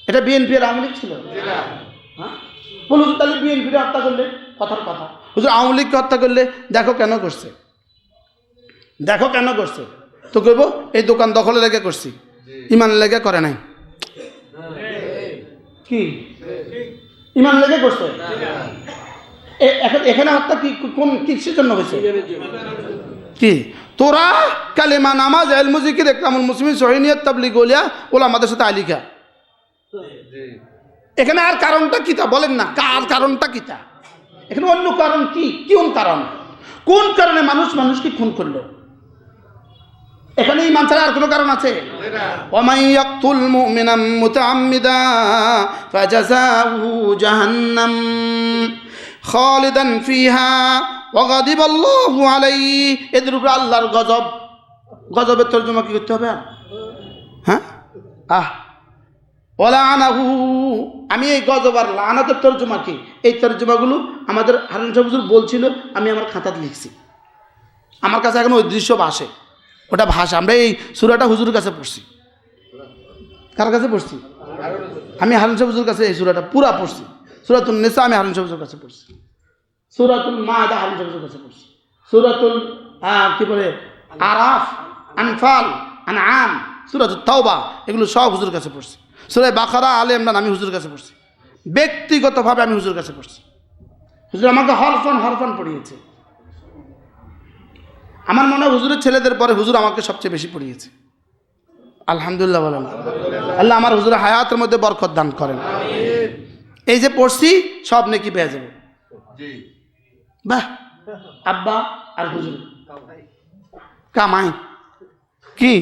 এটা বিএনপি এর আওয়ামী লীগ ছিল? বলুন তাহলে বিএনপি হত্যা করলে, কথার কথা, হুজুর আওয়ামী লীগকে হত্যা করলে দেখো কেন করছে, দেখো কেন করছে, তো কইব এই দোকান দখলে লেগে করছি, ইমান লেগে করে নাই। কি ইমান লেগে করছে? এখন এখানে হত্যা কি কোন কিসের জন্য হয়েছে? কি তোরা কালেমা, নামাজ, ইলম, জিকির, ইকরামুল মুসলিমিন, সহিনিয়ত, তাবলীগ, ওলিয়া, ওলামাদের সাথে আলিকা, এখানে আর কারণটা কি তা বলেন না? কার কারণটা কি তা? এখানে অন্য কারণ কি? কোন কারণ? কোন কারণে মানুষ মানুষকে খুন করলো? এখানে ঈমান ছাড়া আর কোনো কারণ আছে? ওয়ামান ইয়াকতুল মুমিনাম মুতাআম্মিদা ফাজাযাউ জাহান্নাম খালিদান ফিহা ওয়া গাদিবাল্লাহু আলাইহি, এদের উপরে আল্লাহর গজব। গজবের তরজমা কি করতে হবে? হ্যাঁ, ওয়ালানাহু, আমি এই গজব আর লানাতের তরজমা কি, এই তরজমাগুলো আমাদের হারুন সাহেব হুজুর বলছিল, আমি আমার খাতাতে লিখছি, আমার কাছে এখন ওই দৃশ্য ভাসে, ওটা ভাষা। আমরা এই সূরাটা হুজুরের কাছে পড়ছি। কার কাছে পড়ছি? আমি হারুন সাহেব হুজুর কাছে এই সূরাটা পুরা পড়ছি। সূরাতুন নিসা আমি হারুন সাহেব হুজুর কাছে পড়ছি, সূরাতুল মায়দা হারুন সাহেব হুজুর কাছে পড়ছি, সূরাতুল কি বলে আরাফ, আনফাল, আনআম, সূরাতুত তাওবা, এগুলো সব হুজুর কাছে পড়ছি। সূরা বাকারা, আলে ইমরান আমি হুজুর কাছে পড়ছি, ব্যক্তিগতভাবে আমি হুজুর কাছে পড়ছি। হুজুর আমাকে হরফান হরফান পড়িয়েছে। আমার মনে হয় হুজুরের ছেলেদের পরে হুজুর আমাকে সবচেয়ে বেশি পড়িয়েছে। আলহামদুলিল্লাহ বলেন। আল্লাহ আমার হুজুরের হায়াতের মধ্যে বরকত দান করেন। এই যে পড়ছি সব নেকি পেয়ে যাবে। বাহ, আব্বা আর হুজুর কামাই কি?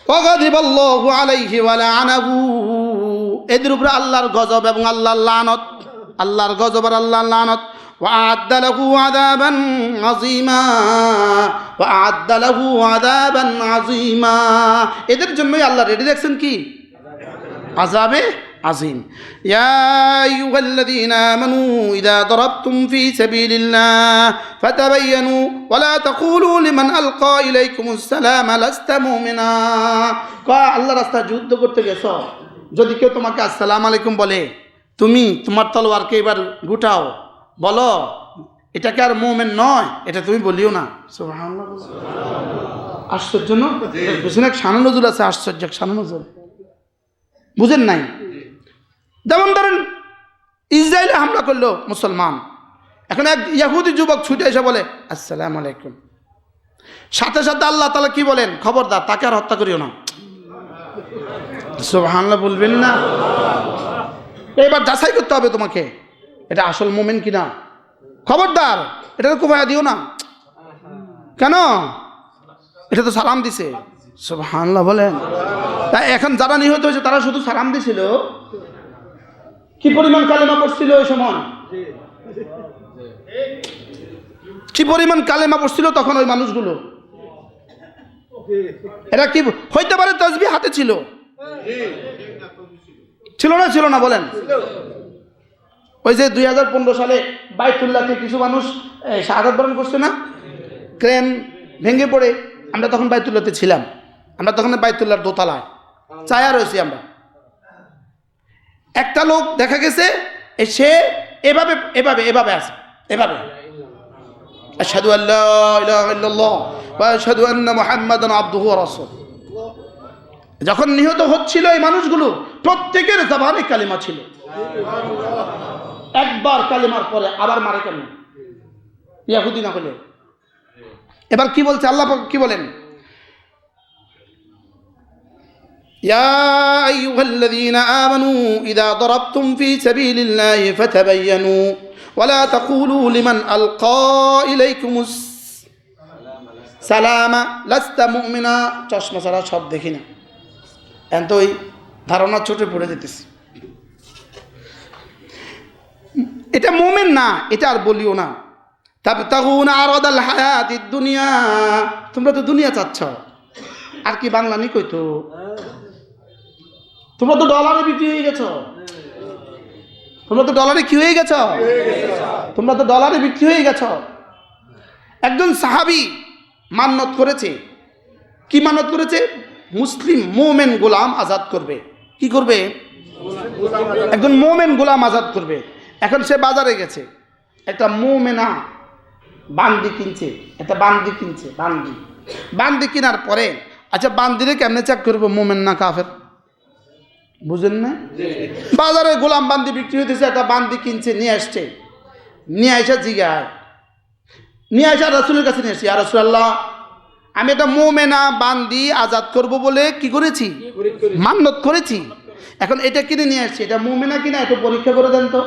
ওয়াগাদিবাল্লাহু আলাইহি ওয়া লাআনাহু, এদের উপরে আল্লাহর গজব এবং আল্লাহর লানত, আল্লাহর গজব আর আল্লাহর লানত। وأعد له عذابا عظيما وأعد له عذابا عظيما, এদের জন্যই আল্লাহ রেডি রাখছেন কি? আযাবে আজিম। ইয়া আইয়ুহাল্লাযীনা আমানু ইযা দারাবতুম ফী সাবিলিল্লাহ ফাতাবায়ানু ওয়া লা তাকুলু লিমান আলকা ইলাইকুমুস সালাম লাস্তা মুমিনা। আল্লাহর রাস্তায় যুদ্ধ করতে গেছো, যদি কেউ তোমাকে আসসালামু আলাইকুম বলে, তুমি তোমার তলোয়ারকে এবার গুটাও, বলো এটাকে আর মুমিন নয়, এটা তুমি বলিও না। সুবহানাল্লাহ। আশ্চর্য না? পেছনে এক শান নজুল আছে, আশ্চর্য এক শান নজুল। বুঝেন নাই? যেমন ধরেন ইসরায়েলে হামলা করলো মুসলমান, এখন এক ইহুদি যুবক ছুটে এসে বলে আসসালামু আলাইকুম, সাথে সাথে আল্লাহ তাআলা কি বলেন, খবরদার তাকে আর হত্যা করিও না। সুবহানাল্লাহ বলবেন না? এবার যাচাই করতে হবে তোমাকে, এটা আসল মুমিন কিনা। খবরদার এটা তো কুফায়া দিও না। কেন? এটা তো সালাম দিছে। সুবহানাল্লাহ বলেন। তাই এখন যারা নিহত হয়েছে তারা শুধু সালাম দিছিল, কি পরিমাণ কালেমা পড়ছিল ওই সময়, কি পরিমাণ কালেমা পড়ছিল তখন ওই মানুষগুলো। এরা কি হইতে পারে তাসবিহ হাতে ছিল, ছিল না? ছিল না বলেন? ওই যে 2015 সালে বাইতুল্লাহতে কিছু মানুষ শাহাদাত বরণ করছে না, ক্রেন ভেঙে পড়ে। আমরা তখন বাইতুল্লাহতে ছিলাম, আমরা তখন বাইতুল্লাহর দোতলায় চায়া রয়েছি আমরা। একটা লোক দেখা গেছে সে এভাবে এভাবে এভাবে আছে, এভাবে আশহাদু আল্লা ইলাহা ইল্লাল্লাহ ওয়া আশহাদু আন্না মুহাম্মাদান আবদুহু ওয়া রাসূলুহু। যখন নিহত হচ্ছিল এই মানুষগুলো প্রত্যেকের জবানে কালিমা ছিল। একবার কালিমার পরে আবার মারে কেন? ইহুদি না হলে। এবার কি বলছে আল্লাহ পাক, কি বলেন? ইয়া আইয়ুহাল্লাযীনা আমানু ইযা দারাবতুম ফী সাবীলিল্লাহি ফাতাবায়ানু ওয়া লা তাকুলু লিমান আলকা ইলাইকুমুস সালামা লাস্তা মুমিনা। চশমা ছাড়া সব দেখি না, এখন তো ওই ধারণা ছোটে পড়ে যেতেছি। এটা মুমিন না, এটা আর বলিও না। তাবতাগুনা আরাদাল হায়াতিদ দুনিয়া, তোমরা তো দুনিয়া চাচ্ছ। আর কি বাংলা নি কইতো, তোমরা তো ডলারে বিক্রি হয়ে গেছো, তোমরা তো ডলারে কি হয়ে গেছো, তোমরা তো ডলারে বিক্রি হয়ে গেছো। একজন সাহাবী মান্নত করেছে, কি মান্নত করেছে? মুসলিম মোমেন গোলাম আজাদ করবে। কি করবে? একজন মোমেন গোলাম আজাদ করবে। এখন সে বাজারে গেছে, একটা মোমেনা বান্দি কিনছে, একটা বান্দি কিনছে। বান্দি কেনার পরে আচ্ছা বান্দিরে কেমনে চেক করবো মোমেন না কাফের? বুঝেন না? বাজারে গোলাম বান্দি বিক্রি হইতেছে, একটা বান্দি কিনছে, নিয়ে আসছে, নিয়ে আসা জিগায়, নিয়ে আসা রাসূলের কাছে নিয়ে আসছি, ইয়া রাসূলুল্লাহ আমি একটা মোমেনা বান্দি আজাদ করব বলে কি করেছি? মান্নত করেছি। এখন এটা কিনে নিয়ে আসছি, এটা মোমেনা কিনা একটু পরীক্ষা করে দেন তো।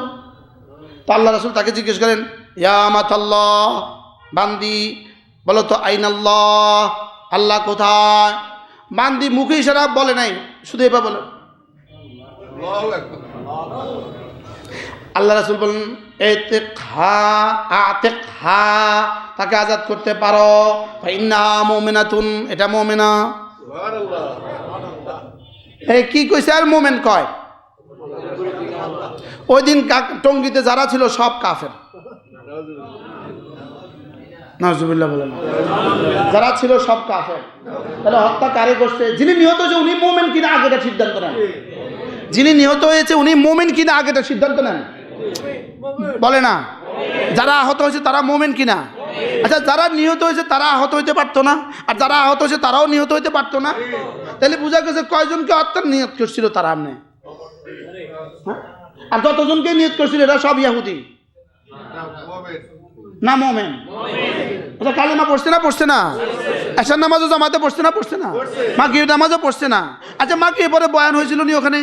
আল্লাহ রাসূল তাকে জিজ্ঞেস করেন, ইয়া আমাতাল্লাহ, বান্দি বলো তো আইনাল্লাহ, আল্লাহ কোথায়? বান্দি মুখে ইশারা বলে নাই, শুধু এবার বলে আল্লাহ রাসূল বলেন আতিকহা, তাকে আজাদ করতে পারো, ফাইন্না মুমিনাতুন, এটা মুমিনা। এই কি কইছে? আর মুমিন কয়? ওই দিন টঙ্গিতে যারা ছিল সব কাফের। নাউজুবিল্লাহ বলেন। যারা ছিল সব কাফের। তাহলে হত্যা কারে করছে? যিনি নিহত হয়েছে উনি মুমিন কিনা আগেটা সিদ্ধান্ত নেন। যিনি নিহত হয়েছে উনি মুমিন কিনা আগেটা সিদ্ধান্ত নেন, বলে না? যারা আহত হয়েছে তারা মুমিন কিনা? আচ্ছা যারা নিহত হয়েছে তারা আহত হইতে পারতো না, আর যারা আহত হয়েছে তারাও নিহত হইতে পারতো না? তাহলে বোঝা গেছে কয়জনকে হত্যার নিয়ত করছিল তারা? আপনি আর যতজনকে নিয়ত করছিল এরা সব ইহুদি না মুমিন? আচ্ছা কালেমা পড়ছে না পড়ছে না? এশার নামাজও জামাতে পড়ছে না পড়ছে না? মাগরিব নামাজও পড়ছে না? আচ্ছা মাগরিব পরে বয়ান হয়েছিল নি ওখানে?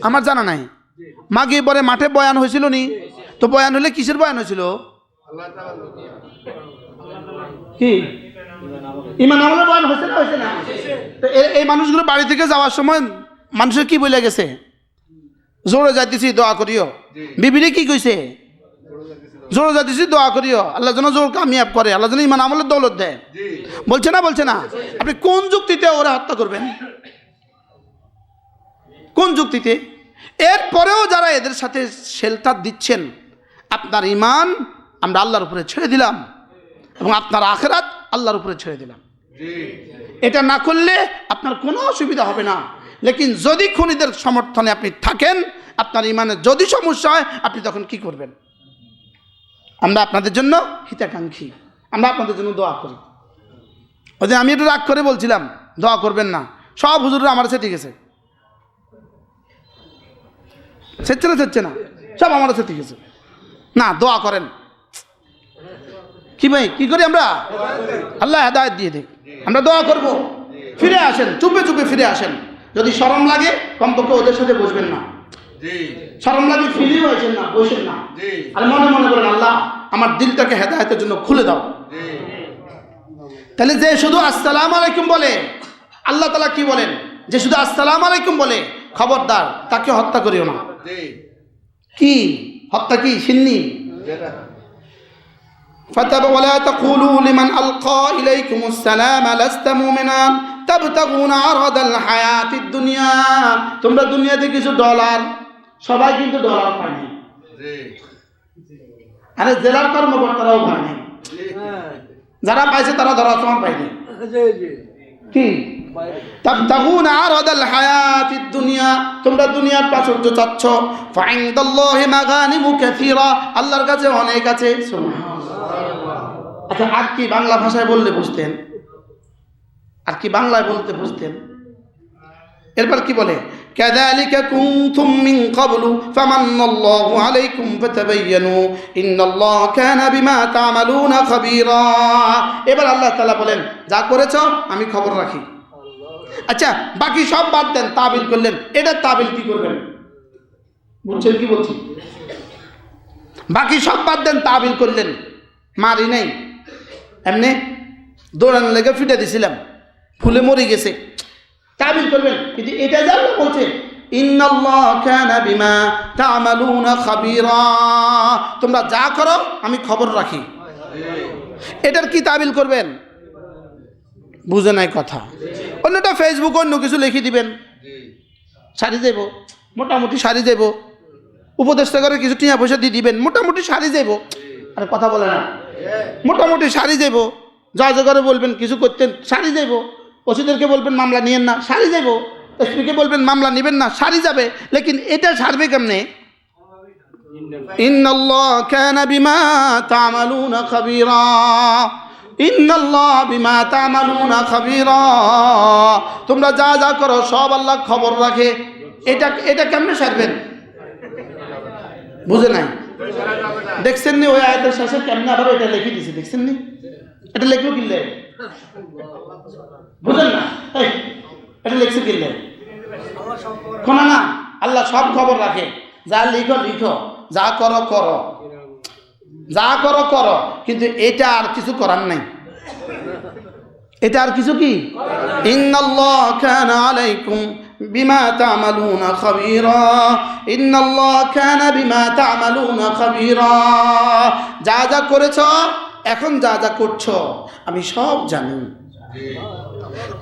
আমার জানা নাই। মাগরিব পরে মাঠে বয়ান হয়েছিল নি? তো বয়ান হলে কিসের বয়ান হয়েছিল? কি ঈমান আমলের বয়ান হয়েছে না হয়েছে না? তো এই মানুষগুলো বাড়ি থেকে যাওয়ার সময় মানুষের কি বলে গেছে? জোরে যাইতেছি দোয়া করিও। বিবিরে কি কইছে? জোরে যাইতেছি দোয়া করিও, আল্লাহ যেন জোর কামিয়াব করে, আল্লাহ যেন ঈমান আমলের দৌলত দেয়। বলছে না বলছে না? আপনি কোন যুক্তিতে ওরা হত্যা করবেন? কোন যুক্তিতে? এরপরেও যারা এদের সাথে শেল্টার দিচ্ছেন, আপনার ঈমান আমরা আল্লাহর উপরে ছেড়ে দিলাম এবং আপনার আখিরাত আল্লাহর উপরে ছেড়ে দিলাম। এটা না করলে আপনার কোনো অসুবিধা হবে না। লেকিন যদি খুনিদের সমর্থনে আপনি থাকেন, আপনার ঈমানের যদি সমস্যা হয়, আপনি তখন কি করবেন? আমরা আপনাদের জন্য হিতাকাঙ্ক্ষী, আমরা আপনাদের জন্য দোয়া করি। ওই যে আমি একটু রাগ করে বলছিলাম দোয়া করবেন না, সব হুজুররা আমার কাছে ঠিক আছে। চেচ্ছে না সব আমার কাছে ঠিক আছে না দোয়া করেন কি ভাই কি করি আমরা আল্লাহ হেদায়েত দিয়ে দেখ আমরা দোয়া করব ফিরে আসেন চুপে চুপে ফিরে আসেন যদি শরম লাগে কমপক্ষে ওদের সাথে বসবেন না শরম লাগে ফিরে হয়েছেন না বসেন না আর মনে মনে বলেন আল্লাহ আমার দিলটাকে হেদায়েতের জন্য খুলে দাও তাহলে যে শুধু আসসালামু আলাইকুম বলে আল্লাহ তাআলা কি বলেন যে শুধু আসসালামু আলাইকুম বলে খবরদার তাকে হত্যা করিও না কি হত্যা কি সিন্নি فتب ولا تقولوا لمن ألقى إليكم السلام لست مؤمنا تبتغون عرض الحياة الدنيا তোমরা দুনিয়াতে কিছু ডলার সবাই কিন্তু ডলার পায় না আরে জেলার কর্মকর্তারাও পায় না যারা পাইছে তারা ধরা সমান পায়নি কি তাবতাগুনা আরাদাল হায়াতিদ দুনিয়া তোমরা দুনিয়ার প্রাচুর্য চাচ্ছ ফাইনদাল্লাহি মাগানিমু কাসীরা আল্লাহর কাছে অনেক আছে সুবহানাল্লাহ আচ্ছা আর কি বাংলা ভাষায় বললে বুঝতেন আর কি বাংলায় বলতে বুঝতেন এরপর কি বলে কাযালিকা কুনতুম মিন ক্বাবলু ফামান্নাল্লাহু আলাইকুম ফাতাবায়ানু ইন্নাল্লাহা কানা বিমা তা'মালুনা খাবীরা এবার আল্লাহ তাআলা বলেন যা করেছো আমি খবর রাখি আচ্ছা বাকি সব বাদ দেন তাবিল করলেন এটা তাবিল কি করবেন বুঝছেন কি বলছি বাকি সব বাদ দেন তাবিল করলেন মারি নাই এমনি দৌড়ানো লেগে ফিটে দিছিলাম ফুলে মরে গেছে তাবিল করবেন কিন্তু এটা জানলে বলছে ইন্নাল্লাহা কানা বিমা তা'মালুনা খাবীরা তোমরা যা করো আমি খবর রাখি এটার কি তাবিল করবেন বুঝে নাই কথা অন্যটা ফেসবুক অন্য কিছু লিখে দিবেন সারি যাব মোটামুটি সারি যাব উপদেষ্টা করে কিছু টিয়া পয়সা দিয়ে দিবেন মোটামুটি সারি যাব আরে কথা বলে না মোটামুটি সারি যাব জয় জয় করে বলবেন কিছু করতেন সারি যাব ওসিদেরকে বলবেন মামলা নিয়েন না সারি যাব এসপিকে বলবেন মামলা নেবেন না সারি যাবে লেকিন এটা সারবে কেমনে ইন্নাল্লাহা কানা বিমা তা'মালুনা খাবীরা ইন্নাল্লাহা বিমা তা'মালুনা খাবীরা তোমরা যা যা করো সব আল্লাহ খবর রাখে এটা কেমনে সারবেন বুঝে নাই দেখছেন নি ওই আয়াতের শেষে কেমনে আবার এটা লিখে দিয়েছে দেখছেন নি এটা লিখলো কিনলে বুঝেন না এটা লিখছে কিনলে শোনা না আল্লাহ সব খবর রাখে যা লিখো লিখো যা করো করো যা করো করো কিন্তু এটা আর কিছু করার নাই এটা আর কিছু কি ইন্নাল্লাহা কানা আলাইকুম বিমা তা'মালুনা খাবীরা ইন্নাল্লাহা কানা বিমা তা'মালুনা খাবীরা যা যা করেছো এখন যা যা করছো আমি সব জানি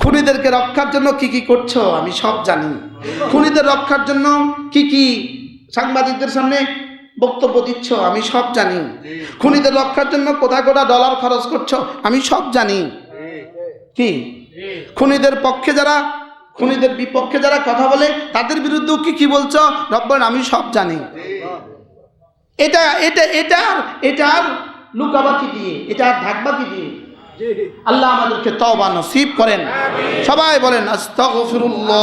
খুনিদেরকে রক্ষার জন্য কি কি করছো আমি সব জানি খুনিদের রক্ষার জন্য কি কি সাংবাদিকদের সামনে বক্তব্য দিচ্ছ আমি সব জানি খুনিদের রক্ষার জন্য কোথায় কোথায় ডলার খরচ করছো আমি সব জানি কি খুনিদের পক্ষে যারা খুনিদের বিপক্ষে যারা কথা বলে তাদের বিরুদ্ধেও কি কি বলছো রব্বান আমি সব জানি এটা এটা এটা আর লুকাবা কি দিয়ে এটা আর ঢাকবা কি দিয়ে আল্লাহ আমাদেরকে তওবা নসিব করেন সবাই বলেন আস্তাগফিরুল্লাহ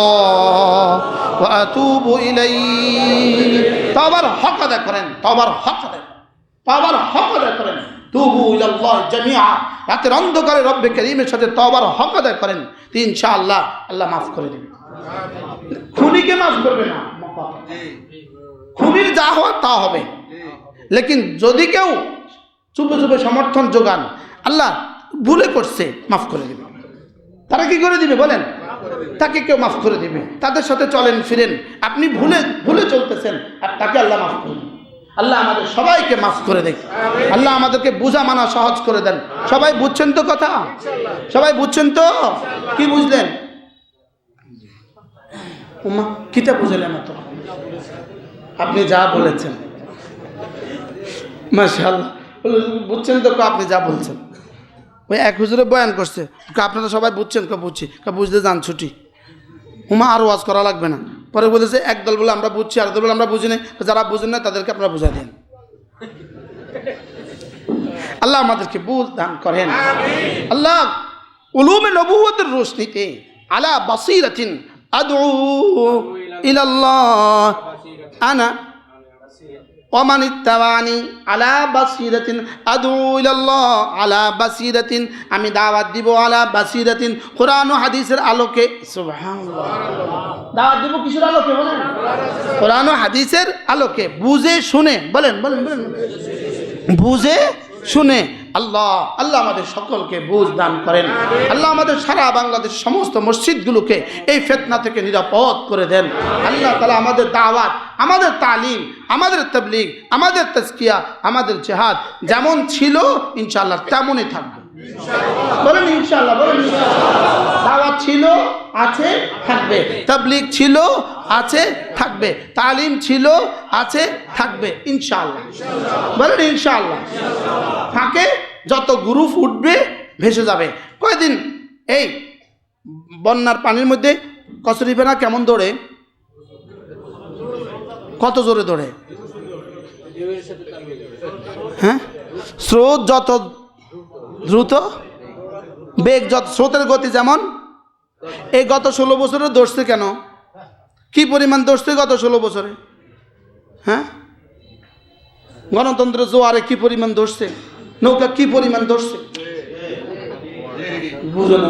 ওয়া আতুবু ইলাইহি তওবার হক আদায় করেন তওবার হক আদায় করেন তুবু ইলাল্লাহ জামিআ রাতের অন্ধকারে রব্বে কারীমের সাথে তওবার হক আদায় করেন ইনশাআল্লাহ আল্লাহ মাফ করে দিবেন খুনিকে মাফ করবে না খুনির যা হওয়ার তা হবে লেকিন যদি কেউ চুপে চুপে সমর্থন যোগান আল্লাহ ভুলে করছে মাফ করে দিবে তারা কি করে দিবে বলেন তাকে কেউ মাফ করে দিবে তাদের সাথে চলেন ফিরেন আপনি ভুলে চলতেছেন আর তাকে আল্লাহ মাফ করে দিন আল্লাহ আমাদের সবাইকে মাফ করে দেন আল্লাহ আমাদেরকে বুঝা মানা সহজ করে দেন সবাই বুঝছেন তো কথা সবাই বুঝছেন তো কি বুঝলেন উম্মা কিটা বুঝলেন না তো আপনি যা বলেছেন মাশাআল্লাহ বুঝছেন তো আপনি যা বলছেন ওই এক হুজুরে বয়ান করছে আপনারা সবাই বুঝছেন বুঝছি বুঝতে যান ছুটি হুমা আর ওয়াজ করা লাগবে না পরে বলেছে একদল বলে আমরা বুঝছি আর দল বলে আমরা বুঝি নাই যারা বুঝেন না তাদেরকে আপনারা বুঝাই দেন আল্লাহ আমাদেরকে বুঝ দান করেন আল্লাহ উলুমে নবুয়তের রোশনীতে আলা বাসীরাতিন আদউ ইলাল্লাহ আনা ওমান ইত্তাবানি আলা বাসিরাতিন আদউ ইলাল্লাহ আলা বাসিরাতিন, আমি দাওয়াত দিব আলা বাসিরাতিন, কোরআন ও হাদিসের আলোকে। সুবহানাল্লাহ। দাওয়াত দিব কিসের আলোকে বলেন? কোরআন ও হাদিসের আলোকে, বুঝে শুনে। বলেন বলেন বলেন, বুঝে শুনে। আল্লাহ আল্লাহ আমাদের সকলকে বুঝ দান করেন। আল্লাহ আমাদের সারা বাংলাদেশ সমস্ত মসজিদগুলোকে এই ফিতনা থেকে নিরাপদ করে দেন। আল্লাহ তাআলা আমাদের দাওয়াত, আমাদের তালিম, আমাদের তাবলীগ, আমাদের তাজকিয়া, আমাদের জিহাদ যেমন ছিল ইনশাআল্লাহ তেমনই থাকবে। বলেন ইনশাআল্লাহ, বলেন ইনশাআল্লাহ। দাওয়াত ছিল, আছে, থাকবে। তাবলীগ ছিল, আছে, থাকবে। তালিম ছিল, আছে, থাকবে ইনশাআল্লাহ। বলেন ইনশাআল্লাহ। ফাঁকে যত গ্রুপ উঠবে ভেসে যাবে। কয়দিন এই বন্যার পানির মধ্যে কচুরিপানা কেমন দৌড়ে, কত জোরে দৌড়ে, হ্যাঁ? স্রোত যত দ্রুত, বেগ যত, স্রোতের গতি যেমন। এই গত 16 বছরে দৌড়ছে কেন? কি পরিমাণ দৌড়ছে গত 16 বছরে? হ্যাঁ, গণতন্ত্রের জোয়ারে কি পরিমাণ দৌড়ছে, নৌকা কি পরিমাণ দৌড়ছে, বুঝো না?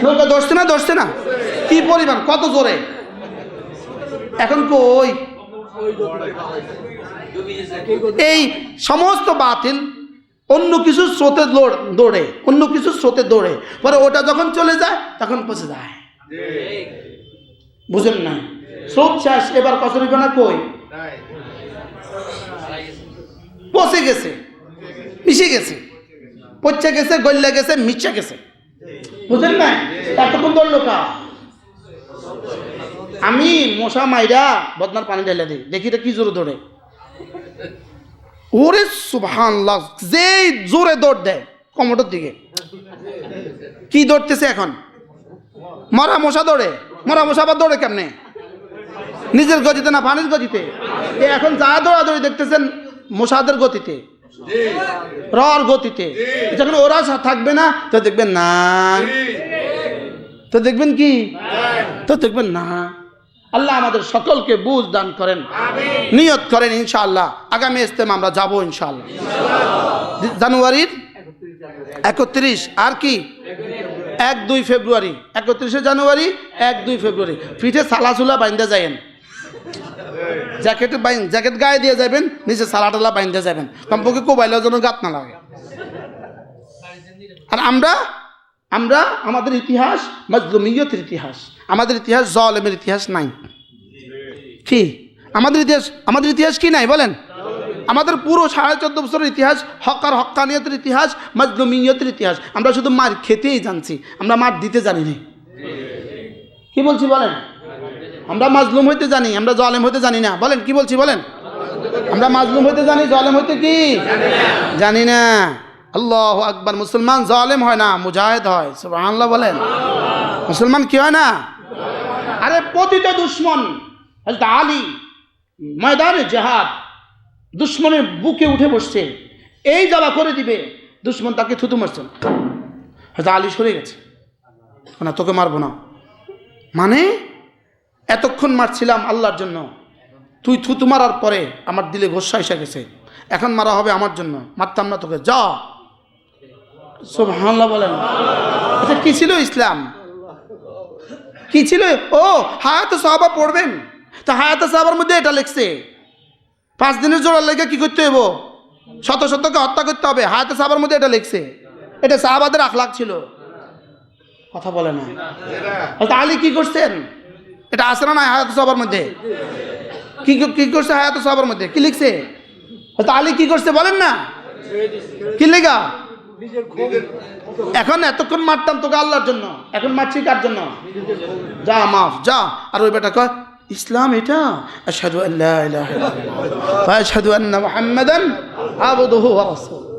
নৌকা দৌড়ছে না, দৌড়ছে না, কি পরিমাণ, কত জোরে। এখন কই এই সমস্ত বাতিল অন্য কিছু স্রোতে দৌড়ে, অন্য কিছু স্রোতে দৌড়ে, পরে ওটা যখন চলে যায় তখন পচে যায়। বুঝেন না? স্রোত শেষ, এবার কচুরিপানা কই, পচে গেছে, মিশে গেছে, পচে গেছে, গলে গেছে, মিশে গেছে। বুঝেন না? এতক্ষণ দৌড়লো কা? আমি মশা মাইরা বদনার পানি ঢেলে দিই, দেখি এটা কি জোরে দৌড়ে। ওরে সুবহানাল্লাহ, যে জোরে দৌড় দেয় কমোডের দিকে। কি দৌড়তেছে এখন? মরা মশা দৌড়ে। মরা মশা আবার দৌড়ে কেমনে? নিজের গতিতে না পানির গতিতে। এখন যা দৌড়াদৌড়ি দেখতেছেন মশাদের গতিতে, রর গতিতে। যখন ওরা থাকবে না তো দেখবেন না, তো দেখবেন কি, তো দেখবেন না। আল্লাহ আমাদের সকলকে বুঝ দান করেন। নিয়ত করেন ইনশাআল্লাহ আগামী ইজতেমা আমরা যাবো ইনশাআল্লাহ। জানুয়ারির 31 আর কি 1-2 ফেব্রুয়ারি, 31শে জানুয়ারি 1-2 ফেব্রুয়ারি। পিঠে সালাসুলা বাইন্দা যায়েন, জ্যাকেট গায়ে দিয়ে যাবেন, নিচে সালাটালা বাইন্দা যাবেন, কমপক্ষে কোবাইলের জন্য গাত না লাগে। আর আমরা আমাদের ইতিহাস মাজলুমিয়তের ইতিহাস, আমাদের ইতিহাস জালেমের ইতিহাস নাই। কি আমাদের ইতিহাস কি নাই বলেন? আমাদের পুরো 14.5 বছরের ইতিহাস হক আর হক্কানিয়তের ইতিহাস, মাজলুমিয়তের ইতিহাস। আমরা শুধু মার খেতেই জানছি, আমরা মার দিতে জানি না। কি বলছি বলেন? আমরা মাজলুম হইতে জানি, আমরা জালেম হইতে জানি না। বলেন কি বলছি বলেন? আমরা মাজলুম হইতে জানি, জালেম হইতে কি জানি না। আল্লাহু আকবার। মুসলমান জালেম হয় না, মুজাহিদ হয়। সুবহানাল্লাহ বলেন। মুসলমান কি হয় না? আরে পতিত দুশমন হযরত আলী ময়দানে জিহাদ, দুশমনের বুকে উঠে বসছে, এই দাবা করে দিবে, দুশমন তাকে থুতু মারছেন, হযরত আলী সরে গেছে, না তোকে মারবো না। মানে এতক্ষণ মারছিলাম আল্লাহর জন্য, তুই থুতু মারার পরে আমার দিলে গোসা এসে গেছে, এখন মারা হবে আমার জন্য, মারতাম না তোকে, যা। সুবহানাল্লাহ বলেন। আচ্ছা কি ছিল ইসলাম? কি ছিল? ও হায়াতে সাহাবা পড়বেন, তা হায়াতে সাহাবার মধ্যে এটা লিখছে 5 দিনের জোড়ার লেগে কি করতে হইব? শত শতকে হত্যা করতে হবে। হায়াতে সাহাবার মধ্যে এটা লিখছে। এটা সাহাবাদের আখলাক ছিল। কথা বলে না। আলী কি করছেন? এটা আসে না হায়াতে সাহাবার মধ্যে? কি করছে হায়াতে সাহাবার মধ্যে? কি লিখছে? আলী কি করছে বলেন না? কি লেগা? এখন এতক্ষণ মারতাম তোকে আল্লাহর জন্য, এখন মারছি কার জন্য? যা মাফ, যা। আর ওই বেটা কয় ইসলাম এটা, আশহাদু আল্লা ইলাহা ইল্লাল্লাহ ওয়া আশহাদু আন্না মুহাম্মাদান আবদুহু ওয়া রাসূলুহু।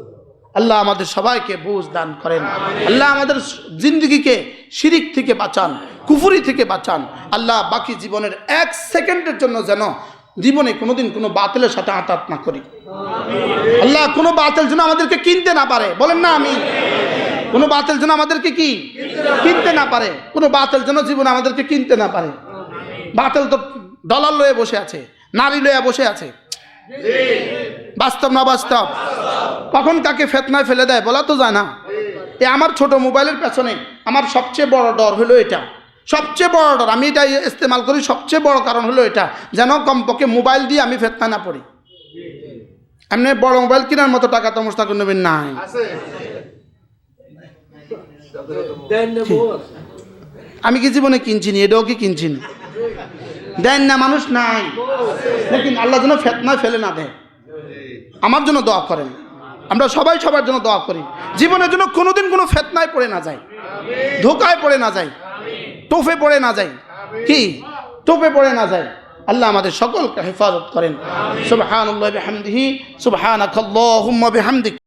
আল্লাহ আমাদের সবাইকে বুঝ দান করেন। আল্লাহ আমাদের জিন্দগিকে শিরিক থেকে বাঁচান, কুফরি থেকে বাঁচান। আল্লাহ বাকি জীবনের 1 সেকেন্ডের জন্য যেন জীবনে কোনোদিন কোনো বাতিলের সাথে আঘাত না করি। আল্লাহ কোনো বাতিল যেন আমাদেরকে কিনতে না পারে। বলেন না আমি? কোনো বাতিল যেন আমাদেরকে কি কিনতে না পারে, কোনো বাতিল যেন জীবনে আমাদেরকে কিনতে না পারে। বাতিল তো ডলার লয়ে বসে আছে, নারী লয়ে বসে আছে। বাস্তব না বাস্তব? কখন কাকে ফেতনায় ফেলে দেয় বলা তো যায় না। এ আমার ছোট মোবাইলের পেছনে আমার সবচেয়ে বড় ডর হলো এটা, সবচেয়ে বড় ডর। আমি এটা ইস্তেমাল করি, সবচেয়ে বড় কারণ হলো এটা, যেন কমপক্ষে মোবাইল দিয়ে আমি ফেতনা না পড়ি। এমনি বড় মোবাইল কেনার মতো টাকা তো মোস্তাকুর নবীর নাই। আমি কি জীবনে কিনছিনি, এটাও কি কিনছিনি? দেন না, মানুষ নাই। লেকিন আল্লাহ যেন ফেতনায় ফেলে না দেয়। আমার জন্য দোয়া করেন, আমরা সবাই সবার জন্য দোয়া করি, জীবনের জন্য কোনোদিন কোনো ফেতনায় পড়ে না যায়, ধোকায় পড়ে না যায়, টোপে পড়ে না যায়। কি টোপে পড়ে না যায়। আল্লাহ আমাদের সকলকে হেফাজত করেন। সুবহানাল্লাহি ওয়া বিহামদিহি, সুবহানাকাল্লাহুম্মা বিহামদিক।